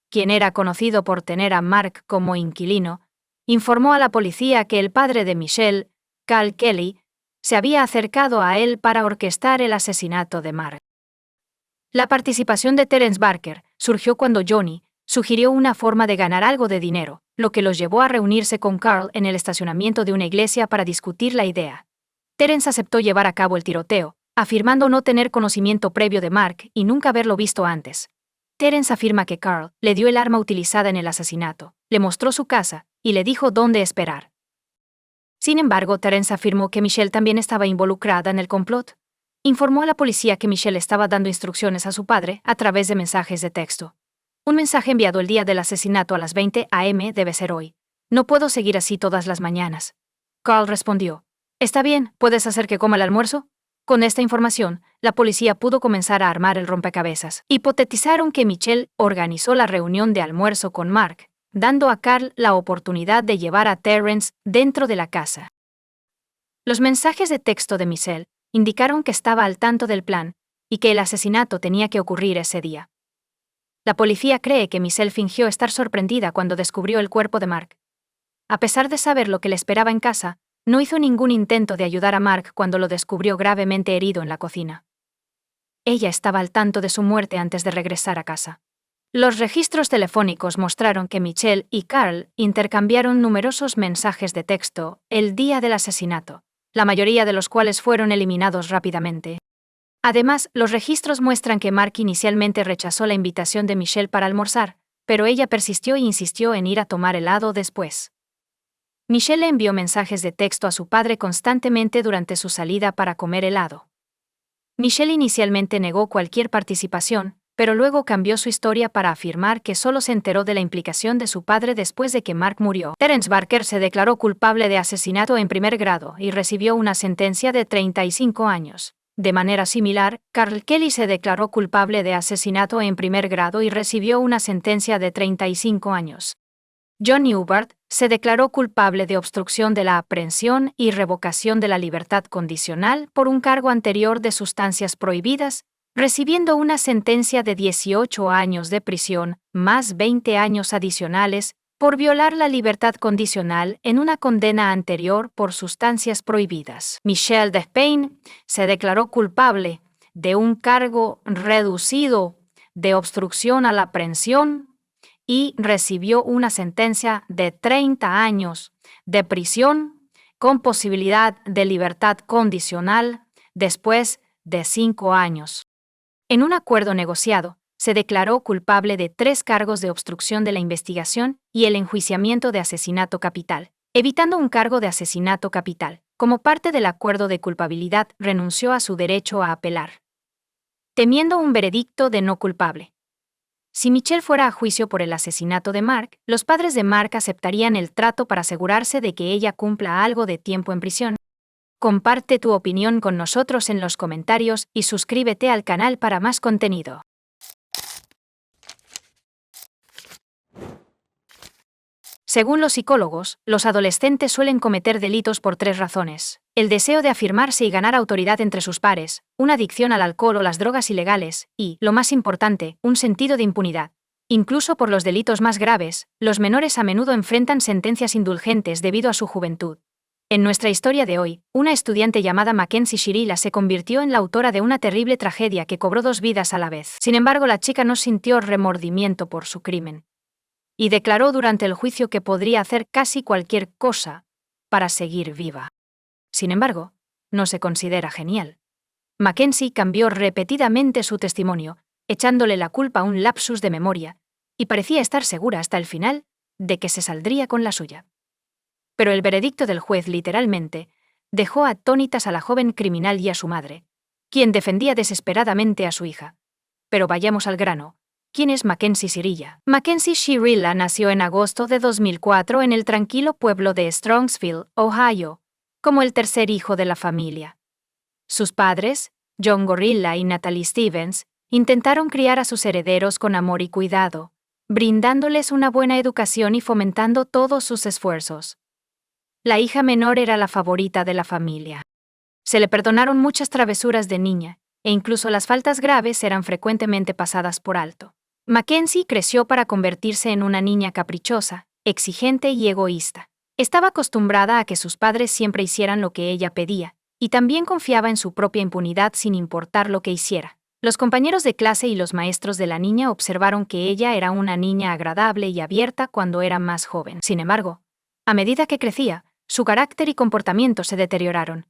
quien era conocido por tener a Mark como inquilino, informó a la policía que el padre de Michelle, Cal Kelly, se había acercado a él para orquestar el asesinato de Mark. La participación de Terence Barker surgió cuando Johnny sugirió una forma de ganar algo de dinero, lo que los llevó a reunirse con Carl en el estacionamiento de una iglesia para discutir la idea. Terence aceptó llevar a cabo el tiroteo, afirmando no tener conocimiento previo de Mark y nunca haberlo visto antes. Terence afirma que Carl le dio el arma utilizada en el asesinato, le mostró su casa y le dijo dónde esperar. Sin embargo, Terence afirmó que Michelle también estaba involucrada en el complot. Informó a la policía que Michelle estaba dando instrucciones a su padre a través de mensajes de texto. Un mensaje enviado el día del asesinato a las 20 a.m. debe ser hoy. No puedo seguir así todas las mañanas. Carl respondió: «Está bien, ¿puedes hacer que coma el almuerzo?». Con esta información, la policía pudo comenzar a armar el rompecabezas. Hipotetizaron que Michelle organizó la reunión de almuerzo con Mark, dando a Carl la oportunidad de llevar a Terence dentro de la casa. Los mensajes de texto de Michelle indicaron que estaba al tanto del plan y que el asesinato tenía que ocurrir ese día. La policía cree que Michelle fingió estar sorprendida cuando descubrió el cuerpo de Mark. A pesar de saber lo que le esperaba en casa, no hizo ningún intento de ayudar a Mark cuando lo descubrió gravemente herido en la cocina. Ella estaba al tanto de su muerte antes de regresar a casa. Los registros telefónicos mostraron que Michelle y Carl intercambiaron numerosos mensajes de texto el día del asesinato, la mayoría de los cuales fueron eliminados rápidamente. Además, los registros muestran que Mark inicialmente rechazó la invitación de Michelle para almorzar, pero ella persistió e insistió en ir a tomar helado después. Michelle envió mensajes de texto a su padre constantemente durante su salida para comer helado. Michelle inicialmente negó cualquier participación, pero luego cambió su historia para afirmar que solo se enteró de la implicación de su padre después de que Mark murió. Terence Barker se declaró culpable de asesinato en primer grado y recibió una sentencia de 35 años. De manera similar, Carl Kelly se declaró culpable de asesinato en primer grado y recibió una sentencia de 35 años. Johnny Hubbard se declaró culpable de obstrucción de la aprehensión y revocación de la libertad condicional por un cargo anterior de sustancias prohibidas, recibiendo una sentencia de 18 años de prisión más 20 años adicionales por violar la libertad condicional en una condena anterior por sustancias prohibidas. Michelle Despain se declaró culpable de un cargo reducido de obstrucción a la aprehensión y recibió una sentencia de 30 años de prisión con posibilidad de libertad condicional después de 5 años. En un acuerdo negociado, se declaró culpable de 3 cargos de obstrucción de la investigación y el enjuiciamiento de asesinato capital, evitando un cargo de asesinato capital. Como parte del acuerdo de culpabilidad, renunció a su derecho a apelar, temiendo un veredicto de no culpable. Si Michelle fuera a juicio por el asesinato de Mark, los padres de Mark aceptarían el trato para asegurarse de que ella cumpla algo de tiempo en prisión. Comparte tu opinión con nosotros en los comentarios y suscríbete al canal para más contenido. Según los psicólogos, los adolescentes suelen cometer delitos por 3 razones: el deseo de afirmarse y ganar autoridad entre sus pares, una adicción al alcohol o las drogas ilegales, y, lo más importante, un sentido de impunidad. Incluso por los delitos más graves, los menores a menudo enfrentan sentencias indulgentes debido a su juventud. En nuestra historia de hoy, una estudiante llamada Mackenzie Shirilla se convirtió en la autora de una terrible tragedia que cobró 2 vidas a la vez. Sin embargo, la chica no sintió remordimiento por su crimen y declaró durante el juicio que podría hacer casi cualquier cosa para seguir viva. Sin embargo, no se considera genial. Mackenzie cambió repetidamente su testimonio, echándole la culpa a un lapsus de memoria, y parecía estar segura hasta el final de que se saldría con la suya. Pero el veredicto del juez literalmente dejó atónitas a la joven criminal y a su madre, quien defendía desesperadamente a su hija. Pero vayamos al grano. ¿Quién es Mackenzie Shirilla? Mackenzie Shirilla nació en agosto de 2004 en el tranquilo pueblo de Strongsville, Ohio, como el tercer hijo de la familia. Sus padres, John Gorilla y Natalie Stevens, intentaron criar a sus herederos con amor y cuidado, brindándoles una buena educación y fomentando todos sus esfuerzos. La hija menor era la favorita de la familia. Se le perdonaron muchas travesuras de niña, e incluso las faltas graves eran frecuentemente pasadas por alto. Mackenzie creció para convertirse en una niña caprichosa, exigente y egoísta. Estaba acostumbrada a que sus padres siempre hicieran lo que ella pedía, y también confiaba en su propia impunidad sin importar lo que hiciera. Los compañeros de clase y los maestros de la niña observaron que ella era una niña agradable y abierta cuando era más joven. Sin embargo, a medida que crecía, su carácter y comportamiento se deterioraron.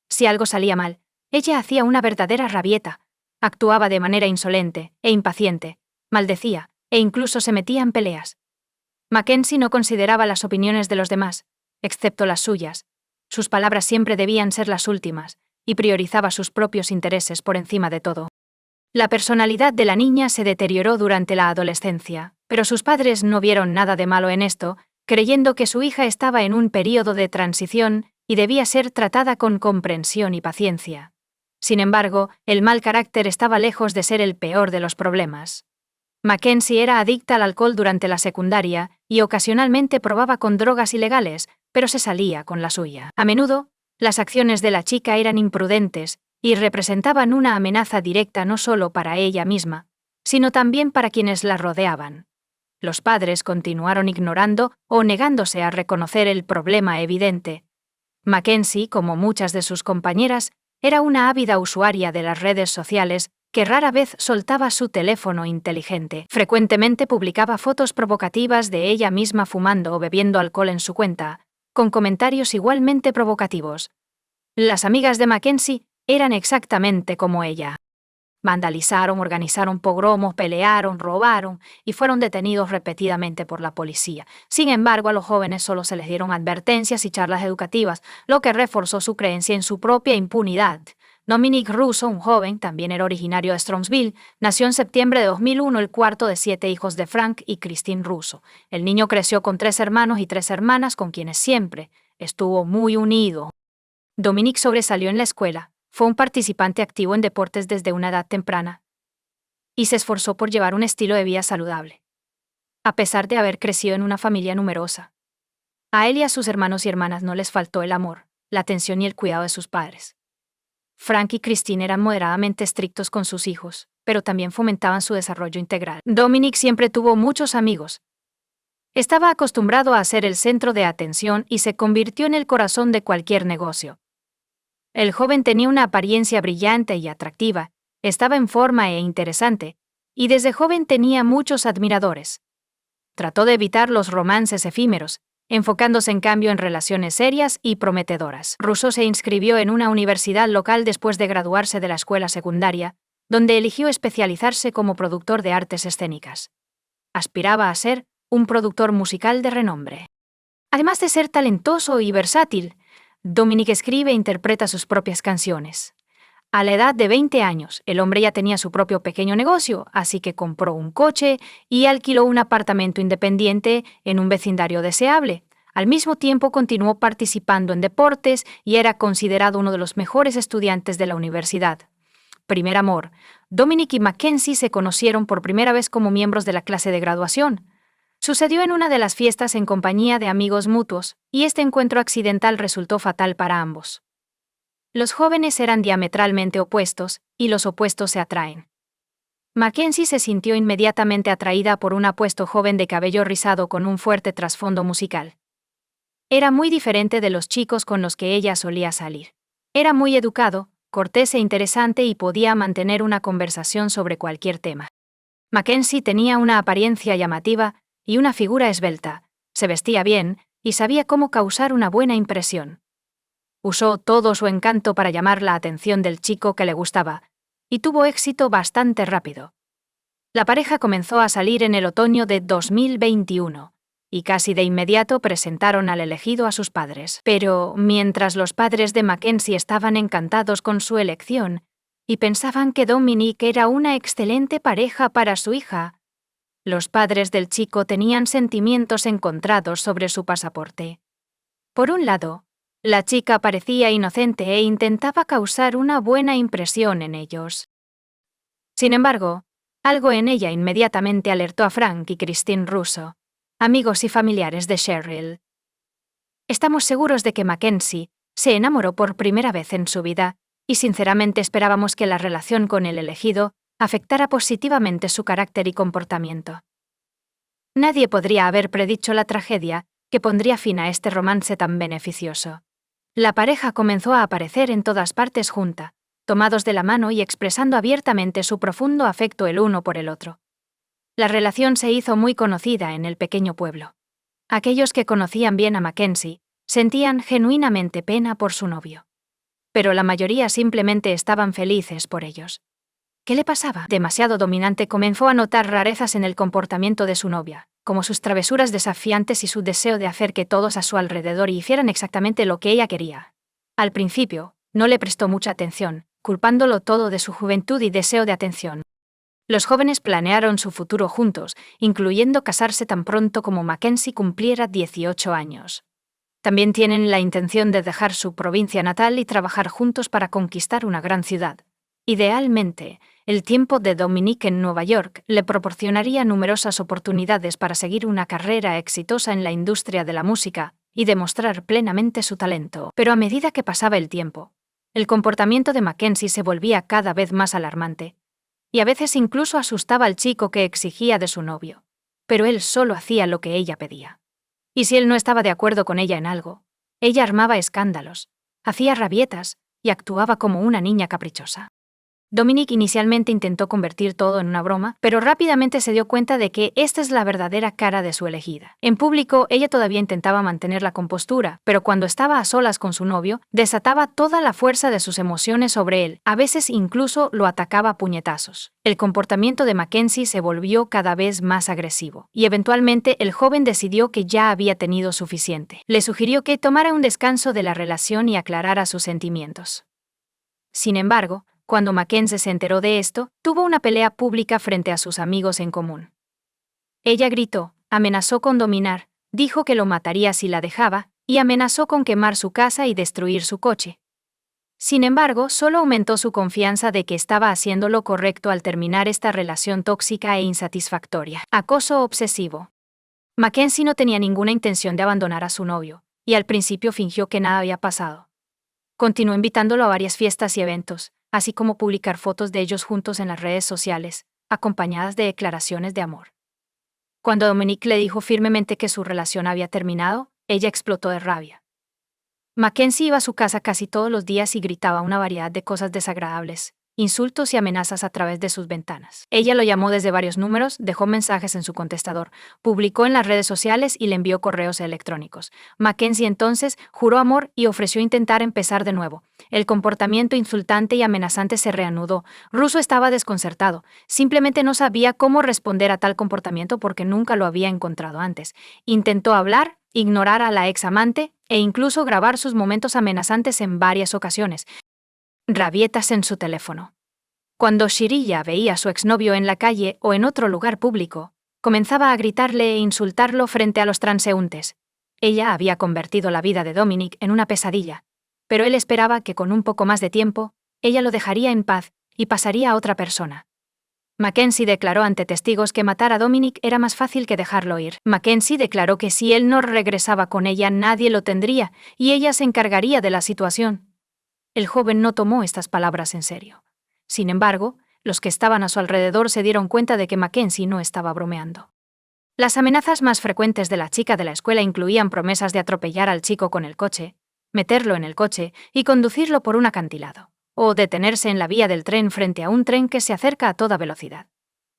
Si algo salía mal, ella hacía una verdadera rabieta, actuaba de manera insolente e impaciente, maldecía, e incluso se metía en peleas. Mackenzie no consideraba las opiniones de los demás, excepto las suyas. Sus palabras siempre debían ser las últimas, y priorizaba sus propios intereses por encima de todo. La personalidad de la niña se deterioró durante la adolescencia, pero sus padres no vieron nada de malo en esto, creyendo que su hija estaba en un período de transición y debía ser tratada con comprensión y paciencia. Sin embargo, el mal carácter estaba lejos de ser el peor de los problemas. Mackenzie era adicta al alcohol durante la secundaria y ocasionalmente probaba con drogas ilegales, pero se salía con la suya. A menudo, las acciones de la chica eran imprudentes y representaban una amenaza directa no solo para ella misma, sino también para quienes la rodeaban. Los padres continuaron ignorando o negándose a reconocer el problema evidente. Mackenzie, como muchas de sus compañeras, era una ávida usuaria de las redes sociales que rara vez soltaba su teléfono inteligente. Frecuentemente publicaba fotos provocativas de ella misma fumando o bebiendo alcohol en su cuenta, con comentarios igualmente provocativos. Las amigas de Mackenzie eran exactamente como ella. Vandalizaron, organizaron pogromos, pelearon, robaron y fueron detenidos repetidamente por la policía. Sin embargo, a los jóvenes solo se les dieron advertencias y charlas educativas, lo que reforzó su creencia en su propia impunidad. Dominic Russo, un joven, también era originario de Strongsville, nació en septiembre de 2001, el cuarto de 7 hijos de Frank y Christine Russo. El niño creció con 3 hermanos y 3 hermanas con quienes siempre estuvo muy unido. Dominic sobresalió en la escuela, fue un participante activo en deportes desde una edad temprana y se esforzó por llevar un estilo de vida saludable, a pesar de haber crecido en una familia numerosa. A él y a sus hermanos y hermanas no les faltó el amor, la atención y el cuidado de sus padres. Frank y Christine eran moderadamente estrictos con sus hijos, pero también fomentaban su desarrollo integral. Dominic siempre tuvo muchos amigos. Estaba acostumbrado a ser el centro de atención y se convirtió en el corazón de cualquier negocio. El joven tenía una apariencia brillante y atractiva, estaba en forma e interesante, y desde joven tenía muchos admiradores. Trató de evitar los romances efímeros, enfocándose en cambio en relaciones serias y prometedoras. Russo se inscribió en una universidad local después de graduarse de la escuela secundaria, donde eligió especializarse como productor de artes escénicas. Aspiraba a ser un productor musical de renombre. Además de ser talentoso y versátil, Dominic escribe e interpreta sus propias canciones. A la edad de 20 años, el hombre ya tenía su propio pequeño negocio, así que compró un coche y alquiló un apartamento independiente en un vecindario deseable. Al mismo tiempo continuó participando en deportes y era considerado uno de los mejores estudiantes de la universidad. Primer amor. Dominic y Mackenzie se conocieron por primera vez como miembros de la clase de graduación. Sucedió en una de las fiestas en compañía de amigos mutuos, y este encuentro accidental resultó fatal para ambos. Los jóvenes eran diametralmente opuestos, y los opuestos se atraen. Mackenzie se sintió inmediatamente atraída por un apuesto joven de cabello rizado con un fuerte trasfondo musical. Era muy diferente de los chicos con los que ella solía salir. Era muy educado, cortés e interesante y podía mantener una conversación sobre cualquier tema. Mackenzie tenía una apariencia llamativa y una figura esbelta, se vestía bien y sabía cómo causar una buena impresión. Usó todo su encanto para llamar la atención del chico que le gustaba, y tuvo éxito bastante rápido. La pareja comenzó a salir en el otoño de 2021, y casi de inmediato presentaron al elegido a sus padres. Pero, mientras los padres de Mackenzie estaban encantados con su elección, y pensaban que Dominic era una excelente pareja para su hija, los padres del chico tenían sentimientos encontrados sobre su pasaporte. Por un lado, la chica parecía inocente e intentaba causar una buena impresión en ellos. Sin embargo, algo en ella inmediatamente alertó a Frank y Christine Russo, amigos y familiares de Cheryl. Estamos seguros de que Mackenzie se enamoró por primera vez en su vida, y sinceramente esperábamos que la relación con el elegido afectara positivamente su carácter y comportamiento. Nadie podría haber predicho la tragedia que pondría fin a este romance tan beneficioso. La pareja comenzó a aparecer en todas partes junta, tomados de la mano y expresando abiertamente su profundo afecto el uno por el otro. La relación se hizo muy conocida en el pequeño pueblo. Aquellos que conocían bien a Mackenzie sentían genuinamente pena por su novio. Pero la mayoría simplemente estaban felices por ellos. ¿Qué le pasaba? Demasiado dominante, comenzó a notar rarezas en el comportamiento de su novia, como sus travesuras desafiantes y su deseo de hacer que todos a su alrededor hicieran exactamente lo que ella quería. Al principio, no le prestó mucha atención, culpándolo todo de su juventud y deseo de atención. Los jóvenes planearon su futuro juntos, incluyendo casarse tan pronto como Mackenzie cumpliera 18 años. También tienen la intención de dejar su provincia natal y trabajar juntos para conquistar una gran ciudad. Idealmente, el tiempo de Dominic en Nueva York le proporcionaría numerosas oportunidades para seguir una carrera exitosa en la industria de la música y demostrar plenamente su talento. Pero a medida que pasaba el tiempo, el comportamiento de Mackenzie se volvía cada vez más alarmante, y a veces incluso asustaba al chico que exigía de su novio. Pero él solo hacía lo que ella pedía. Y si él no estaba de acuerdo con ella en algo, ella armaba escándalos, hacía rabietas y actuaba como una niña caprichosa. Dominic inicialmente intentó convertir todo en una broma, pero rápidamente se dio cuenta de que esta es la verdadera cara de su elegida. En público, ella todavía intentaba mantener la compostura, pero cuando estaba a solas con su novio, desataba toda la fuerza de sus emociones sobre él, a veces incluso lo atacaba a puñetazos. El comportamiento de Mackenzie se volvió cada vez más agresivo, y eventualmente el joven decidió que ya había tenido suficiente. Le sugirió que tomara un descanso de la relación y aclarara sus sentimientos. Sin embargo, cuando Mackenzie se enteró de esto, tuvo una pelea pública frente a sus amigos en común. Ella gritó, amenazó con dominar, dijo que lo mataría si la dejaba, y amenazó con quemar su casa y destruir su coche. Sin embargo, solo aumentó su confianza de que estaba haciendo lo correcto al terminar esta relación tóxica e insatisfactoria. Acoso obsesivo. Mackenzie no tenía ninguna intención de abandonar a su novio, y al principio fingió que nada había pasado. Continuó invitándolo a varias fiestas y eventos, así como publicar fotos de ellos juntos en las redes sociales, acompañadas de declaraciones de amor. Cuando Dominic le dijo firmemente que su relación había terminado, ella explotó de rabia. Mackenzie iba a su casa casi todos los días y gritaba una variedad de cosas desagradables, insultos y amenazas a través de sus ventanas. Ella lo llamó desde varios números, dejó mensajes en su contestador, publicó en las redes sociales y le envió correos electrónicos. Mackenzie entonces juró amor y ofreció intentar empezar de nuevo. El comportamiento insultante y amenazante se reanudó. Russo estaba desconcertado. Simplemente no sabía cómo responder a tal comportamiento porque nunca lo había encontrado antes. Intentó hablar, ignorar a la ex amante e incluso grabar sus momentos amenazantes en varias ocasiones. Rabietas en su teléfono. Cuando Shirilla veía a su exnovio en la calle o en otro lugar público, comenzaba a gritarle e insultarlo frente a los transeúntes. Ella había convertido la vida de Dominic en una pesadilla, pero él esperaba que con un poco más de tiempo, ella lo dejaría en paz y pasaría a otra persona. Mackenzie declaró ante testigos que matar a Dominic era más fácil que dejarlo ir. Mackenzie declaró que si él no regresaba con ella, nadie lo tendría y ella se encargaría de la situación. El joven no tomó estas palabras en serio. Sin embargo, los que estaban a su alrededor se dieron cuenta de que Mackenzie no estaba bromeando. Las amenazas más frecuentes de la chica de la escuela incluían promesas de atropellar al chico con el coche, meterlo en el coche y conducirlo por un acantilado, o detenerse en la vía del tren frente a un tren que se acerca a toda velocidad.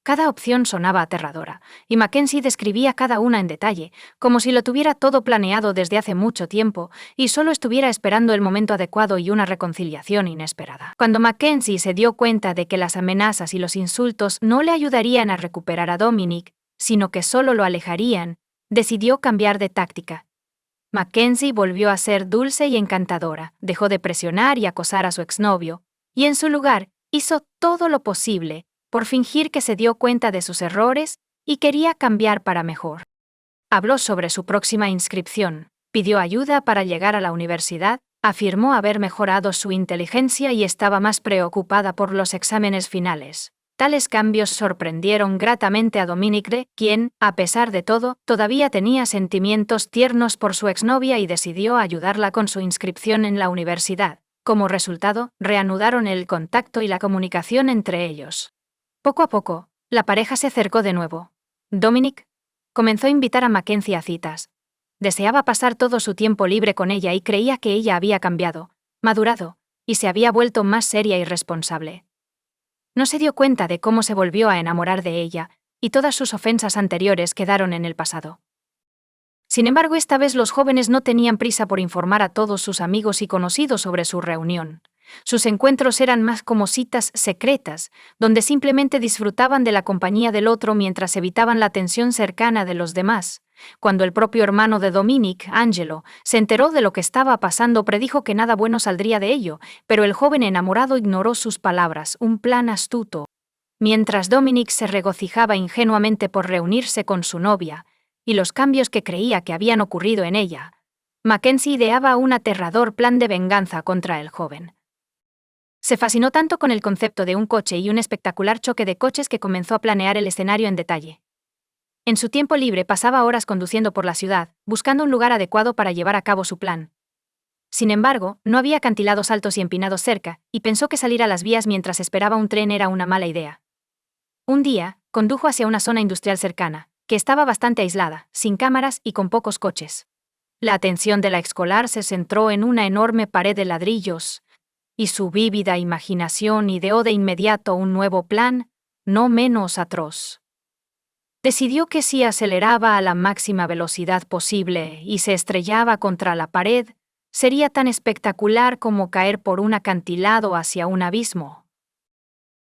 Cada opción sonaba aterradora, y Mackenzie describía cada una en detalle, como si lo tuviera todo planeado desde hace mucho tiempo y solo estuviera esperando el momento adecuado y una reconciliación inesperada. Cuando Mackenzie se dio cuenta de que las amenazas y los insultos no le ayudarían a recuperar a Dominic, sino que solo lo alejarían, decidió cambiar de táctica. Mackenzie volvió a ser dulce y encantadora, dejó de presionar y acosar a su exnovio, y en su lugar hizo todo lo posible por fingir que se dio cuenta de sus errores y quería cambiar para mejor. Habló sobre su próxima inscripción, pidió ayuda para llegar a la universidad, afirmó haber mejorado su inteligencia y estaba más preocupada por los exámenes finales. Tales cambios sorprendieron gratamente a Dominic, quien, a pesar de todo, todavía tenía sentimientos tiernos por su exnovia y decidió ayudarla con su inscripción en la universidad. Como resultado, reanudaron el contacto y la comunicación entre ellos. Poco a poco, la pareja se acercó de nuevo. Dominic comenzó a invitar a Mackenzie a citas. Deseaba pasar todo su tiempo libre con ella y creía que ella había cambiado, madurado, y se había vuelto más seria y responsable. No se dio cuenta de cómo se volvió a enamorar de ella, y todas sus ofensas anteriores quedaron en el pasado. Sin embargo, esta vez los jóvenes no tenían prisa por informar a todos sus amigos y conocidos sobre su reunión. Sus encuentros eran más como citas secretas, donde simplemente disfrutaban de la compañía del otro mientras evitaban la atención cercana de los demás. Cuando el propio hermano de Dominic, Angelo, se enteró de lo que estaba pasando, predijo que nada bueno saldría de ello, pero el joven enamorado ignoró sus palabras, un plan astuto. Mientras Dominic se regocijaba ingenuamente por reunirse con su novia, y los cambios que creía que habían ocurrido en ella, Mackenzie ideaba un aterrador plan de venganza contra el joven. Se fascinó tanto con el concepto de un coche y un espectacular choque de coches que comenzó a planear el escenario en detalle. En su tiempo libre pasaba horas conduciendo por la ciudad, buscando un lugar adecuado para llevar a cabo su plan. Sin embargo, no había acantilados altos y empinados cerca, y pensó que salir a las vías mientras esperaba un tren era una mala idea. Un día, condujo hacia una zona industrial cercana, que estaba bastante aislada, sin cámaras y con pocos coches. La atención de la escolar se centró en una enorme pared de ladrillos, y su vívida imaginación ideó de inmediato un nuevo plan, no menos atroz. Decidió que si aceleraba a la máxima velocidad posible y se estrellaba contra la pared, sería tan espectacular como caer por un acantilado hacia un abismo.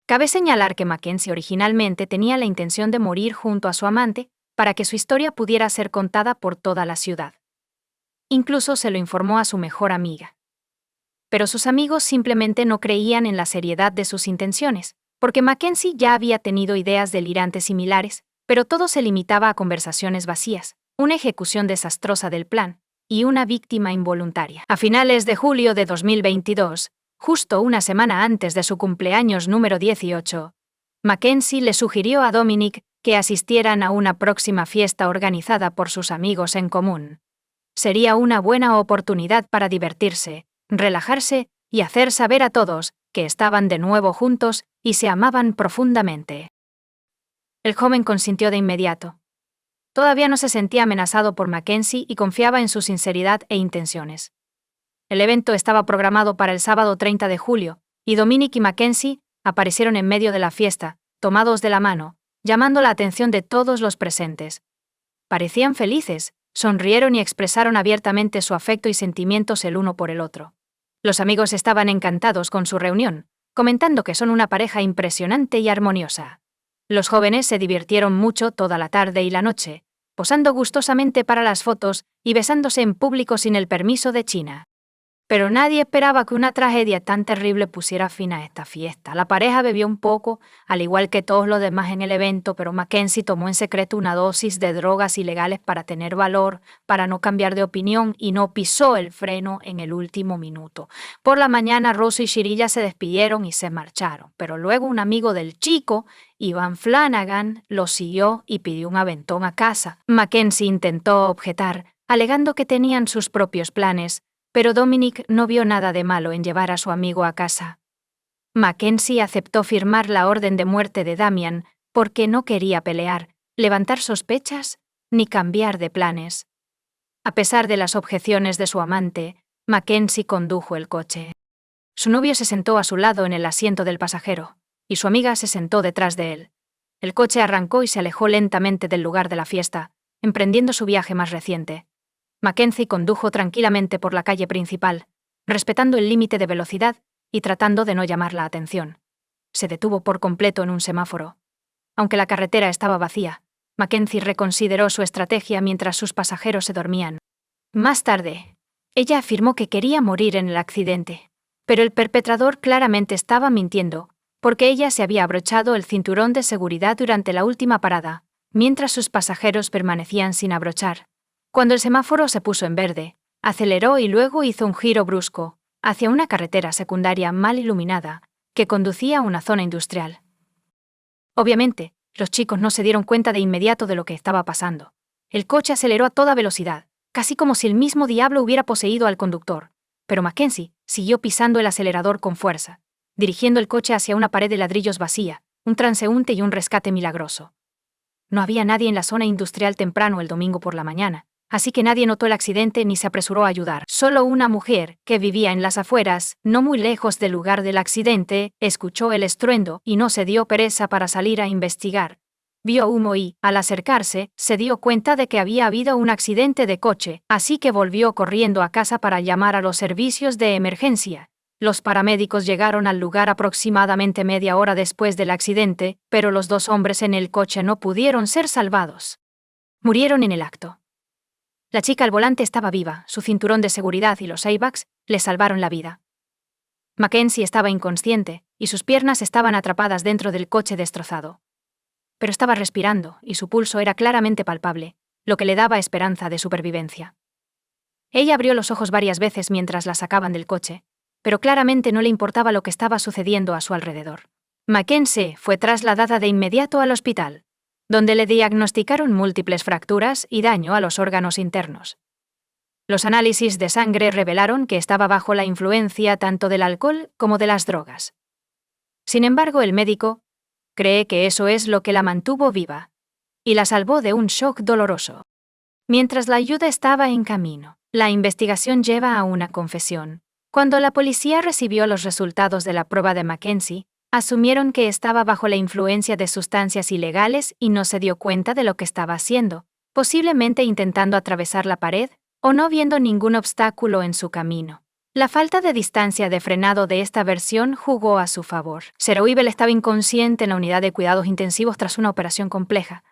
Cabe señalar que Mackenzie originalmente tenía la intención de morir junto a su amante para que su historia pudiera ser contada por toda la ciudad. Incluso se lo informó a su mejor amiga. Pero sus amigos simplemente no creían en la seriedad de sus intenciones, porque Mackenzie ya había tenido ideas delirantes similares, pero todo se limitaba a conversaciones vacías, una ejecución desastrosa del plan y una víctima involuntaria. A finales de julio de 2022, justo una semana antes de su cumpleaños número 18, Mackenzie le sugirió a Dominic que asistieran a una próxima fiesta organizada por sus amigos en común. Sería una buena oportunidad para divertirse, relajarse y hacer saber a todos que estaban de nuevo juntos y se amaban profundamente. El joven consintió de inmediato. Todavía no se sentía amenazado por Mackenzie y confiaba en su sinceridad e intenciones. El evento estaba programado para el sábado 30 de julio, y Dominic y Mackenzie aparecieron en medio de la fiesta, tomados de la mano, llamando la atención de todos los presentes. Parecían felices, sonrieron y expresaron abiertamente su afecto y sentimientos el uno por el otro. Los amigos estaban encantados con su reunión, comentando que son una pareja impresionante y armoniosa. Los jóvenes se divirtieron mucho toda la tarde y la noche, posando gustosamente para las fotos y besándose en público sin el permiso de China. Pero nadie esperaba que una tragedia tan terrible pusiera fin a esta fiesta. La pareja bebió un poco, al igual que todos los demás en el evento, pero Mackenzie tomó en secreto una dosis de drogas ilegales para tener valor, para no cambiar de opinión y no pisó el freno en el último minuto. Por la mañana, Rose y Shirilla se despidieron y se marcharon, pero luego un amigo del chico, Ivan Flanagan, lo siguió y pidió un aventón a casa. Mackenzie intentó objetar, alegando que tenían sus propios planes, pero Dominic no vio nada de malo en llevar a su amigo a casa. Mackenzie aceptó firmar la orden de muerte de Damian porque no quería pelear, levantar sospechas ni cambiar de planes. A pesar de las objeciones de su amante, Mackenzie condujo el coche. Su novio se sentó a su lado en el asiento del pasajero, y su amiga se sentó detrás de él. El coche arrancó y se alejó lentamente del lugar de la fiesta, emprendiendo su viaje más reciente. Mackenzie condujo tranquilamente por la calle principal, respetando el límite de velocidad y tratando de no llamar la atención. Se detuvo por completo en un semáforo. Aunque la carretera estaba vacía, Mackenzie reconsideró su estrategia mientras sus pasajeros se dormían. Más tarde, ella afirmó que quería morir en el accidente, pero el perpetrador claramente estaba mintiendo, porque ella se había abrochado el cinturón de seguridad durante la última parada, mientras sus pasajeros permanecían sin abrochar. Cuando el semáforo se puso en verde, aceleró y luego hizo un giro brusco hacia una carretera secundaria mal iluminada que conducía a una zona industrial. Obviamente, los chicos no se dieron cuenta de inmediato de lo que estaba pasando. El coche aceleró a toda velocidad, casi como si el mismo diablo hubiera poseído al conductor, pero Mackenzie siguió pisando el acelerador con fuerza, dirigiendo el coche hacia una pared de ladrillos vacía, un transeúnte y un rescate milagroso. No había nadie en la zona industrial temprano el domingo por la mañana, así que nadie notó el accidente ni se apresuró a ayudar. Solo una mujer, que vivía en las afueras, no muy lejos del lugar del accidente, escuchó el estruendo y no se dio pereza para salir a investigar. Vio humo y, al acercarse, se dio cuenta de que había habido un accidente de coche, así que volvió corriendo a casa para llamar a los servicios de emergencia. Los paramédicos llegaron al lugar aproximadamente media hora después del accidente, pero los dos hombres en el coche no pudieron ser salvados. Murieron en el acto. La chica al volante estaba viva, su cinturón de seguridad y los airbags le salvaron la vida. Mackenzie estaba inconsciente y sus piernas estaban atrapadas dentro del coche destrozado. Pero estaba respirando y su pulso era claramente palpable, lo que le daba esperanza de supervivencia. Ella abrió los ojos varias veces mientras la sacaban del coche, pero claramente no le importaba lo que estaba sucediendo a su alrededor. Mackenzie fue trasladada de inmediato al hospital, donde le diagnosticaron múltiples fracturas y daño a los órganos internos. Los análisis de sangre revelaron que estaba bajo la influencia tanto del alcohol como de las drogas. Sin embargo, el médico cree que eso es lo que la mantuvo viva y la salvó de un shock doloroso. Mientras la ayuda estaba en camino, la investigación lleva a una confesión. Cuando la policía recibió los resultados de la prueba de Mackenzie, asumieron que estaba bajo la influencia de sustancias ilegales y no se dio cuenta de lo que estaba haciendo, posiblemente intentando atravesar la pared o no viendo ningún obstáculo en su camino. La falta de distancia de frenado de esta versión jugó a su favor. Sarah Weibel estaba inconsciente en la unidad de cuidados intensivos tras una operación compleja,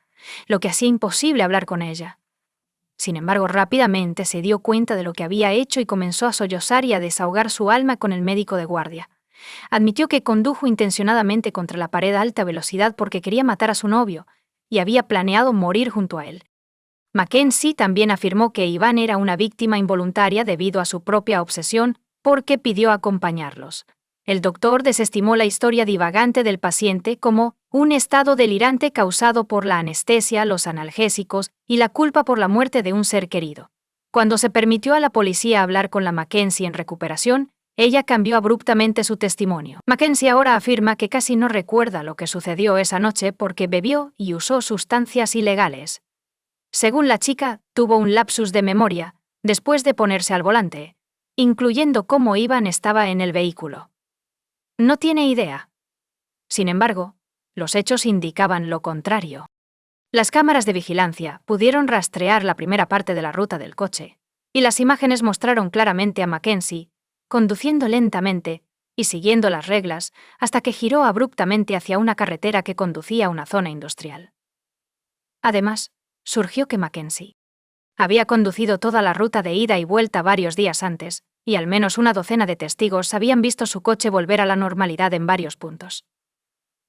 lo que hacía imposible hablar con ella. Sin embargo, rápidamente se dio cuenta de lo que había hecho y comenzó a sollozar y a desahogar su alma con el médico de guardia. Admitió que condujo intencionadamente contra la pared a alta velocidad porque quería matar a su novio y había planeado morir junto a él. Mackenzie también afirmó que Iván era una víctima involuntaria debido a su propia obsesión porque pidió acompañarlos. El doctor desestimó la historia divagante del paciente como un estado delirante causado por la anestesia, los analgésicos y la culpa por la muerte de un ser querido. Cuando se permitió a la policía hablar con la Mackenzie en recuperación, ella cambió abruptamente su testimonio. Mackenzie ahora afirma que casi no recuerda lo que sucedió esa noche porque bebió y usó sustancias ilegales. Según la chica, tuvo un lapsus de memoria después de ponerse al volante, incluyendo cómo Ivan estaba en el vehículo. No tiene idea. Sin embargo, los hechos indicaban lo contrario. Las cámaras de vigilancia pudieron rastrear la primera parte de la ruta del coche, y las imágenes mostraron claramente a Mackenzie conduciendo lentamente y siguiendo las reglas hasta que giró abruptamente hacia una carretera que conducía a una zona industrial. Además, surgió que Mackenzie había conducido toda la ruta de ida y vuelta varios días antes, y al menos una docena de testigos habían visto su coche volver a la normalidad en varios puntos.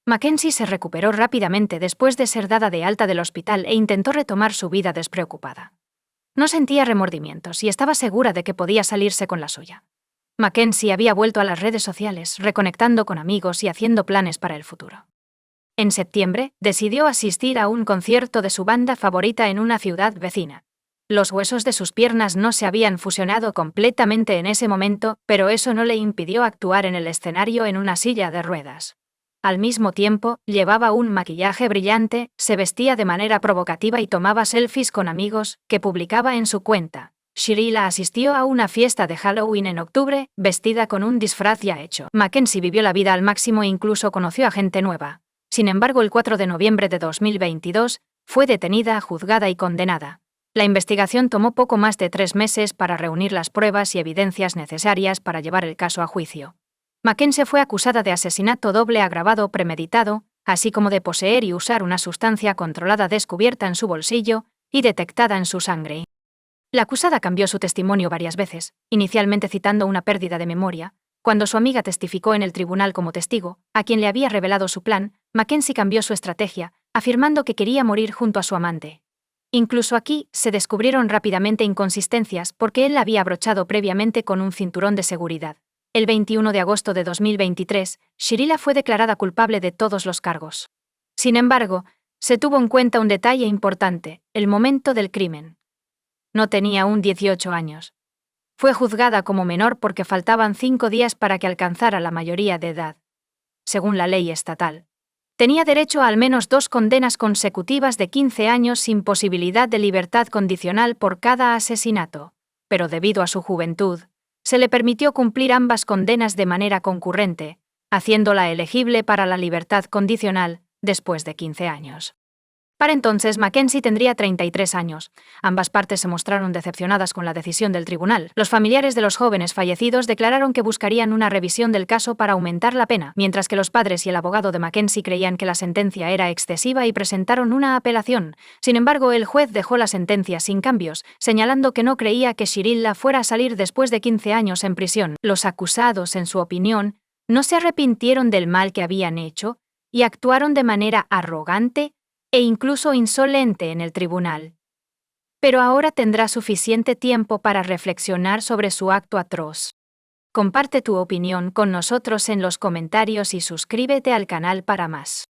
Mackenzie se recuperó rápidamente después de ser dada de alta del hospital e intentó retomar su vida despreocupada. No sentía remordimientos y estaba segura de que podía salirse con la suya. Mackenzie había vuelto a las redes sociales, reconectando con amigos y haciendo planes para el futuro. En septiembre, decidió asistir a un concierto de su banda favorita en una ciudad vecina. Los huesos de sus piernas no se habían fusionado completamente en ese momento, pero eso no le impidió actuar en el escenario en una silla de ruedas. Al mismo tiempo, llevaba un maquillaje brillante, se vestía de manera provocativa y tomaba selfies con amigos, que publicaba en su cuenta. Shirilla asistió a una fiesta de Halloween en octubre, vestida con un disfraz ya hecho. Mackenzie vivió la vida al máximo e incluso conoció a gente nueva. Sin embargo, el 4 de noviembre de 2022, fue detenida, juzgada y condenada. La investigación tomó poco más de 3 meses para reunir las pruebas y evidencias necesarias para llevar el caso a juicio. Mackenzie fue acusada de asesinato doble agravado premeditado, así como de poseer y usar una sustancia controlada descubierta en su bolsillo y detectada en su sangre. La acusada cambió su testimonio varias veces, inicialmente citando una pérdida de memoria. Cuando su amiga testificó en el tribunal como testigo, a quien le había revelado su plan, Mackenzie cambió su estrategia, afirmando que quería morir junto a su amante. Incluso aquí se descubrieron rápidamente inconsistencias porque él la había abrochado previamente con un cinturón de seguridad. El 21 de agosto de 2023, Shirilla fue declarada culpable de todos los cargos. Sin embargo, se tuvo en cuenta un detalle importante: el momento del crimen. No tenía aún 18 años. Fue juzgada como menor porque faltaban 5 días para que alcanzara la mayoría de edad. Según la ley estatal, tenía derecho a al menos 2 condenas consecutivas de 15 años sin posibilidad de libertad condicional por cada asesinato, pero debido a su juventud, se le permitió cumplir ambas condenas de manera concurrente, haciéndola elegible para la libertad condicional después de 15 años. Para entonces, Mackenzie tendría 33 años. Ambas partes se mostraron decepcionadas con la decisión del tribunal. Los familiares de los jóvenes fallecidos declararon que buscarían una revisión del caso para aumentar la pena, mientras que los padres y el abogado de Mackenzie creían que la sentencia era excesiva y presentaron una apelación. Sin embargo, el juez dejó la sentencia sin cambios, señalando que no creía que Shirilla fuera a salir después de 15 años en prisión. Los acusados, en su opinión, no se arrepintieron del mal que habían hecho y actuaron de manera arrogante e incluso insolente en el tribunal. Pero ahora tendrá suficiente tiempo para reflexionar sobre su acto atroz. Comparte tu opinión con nosotros en los comentarios y suscríbete al canal para más.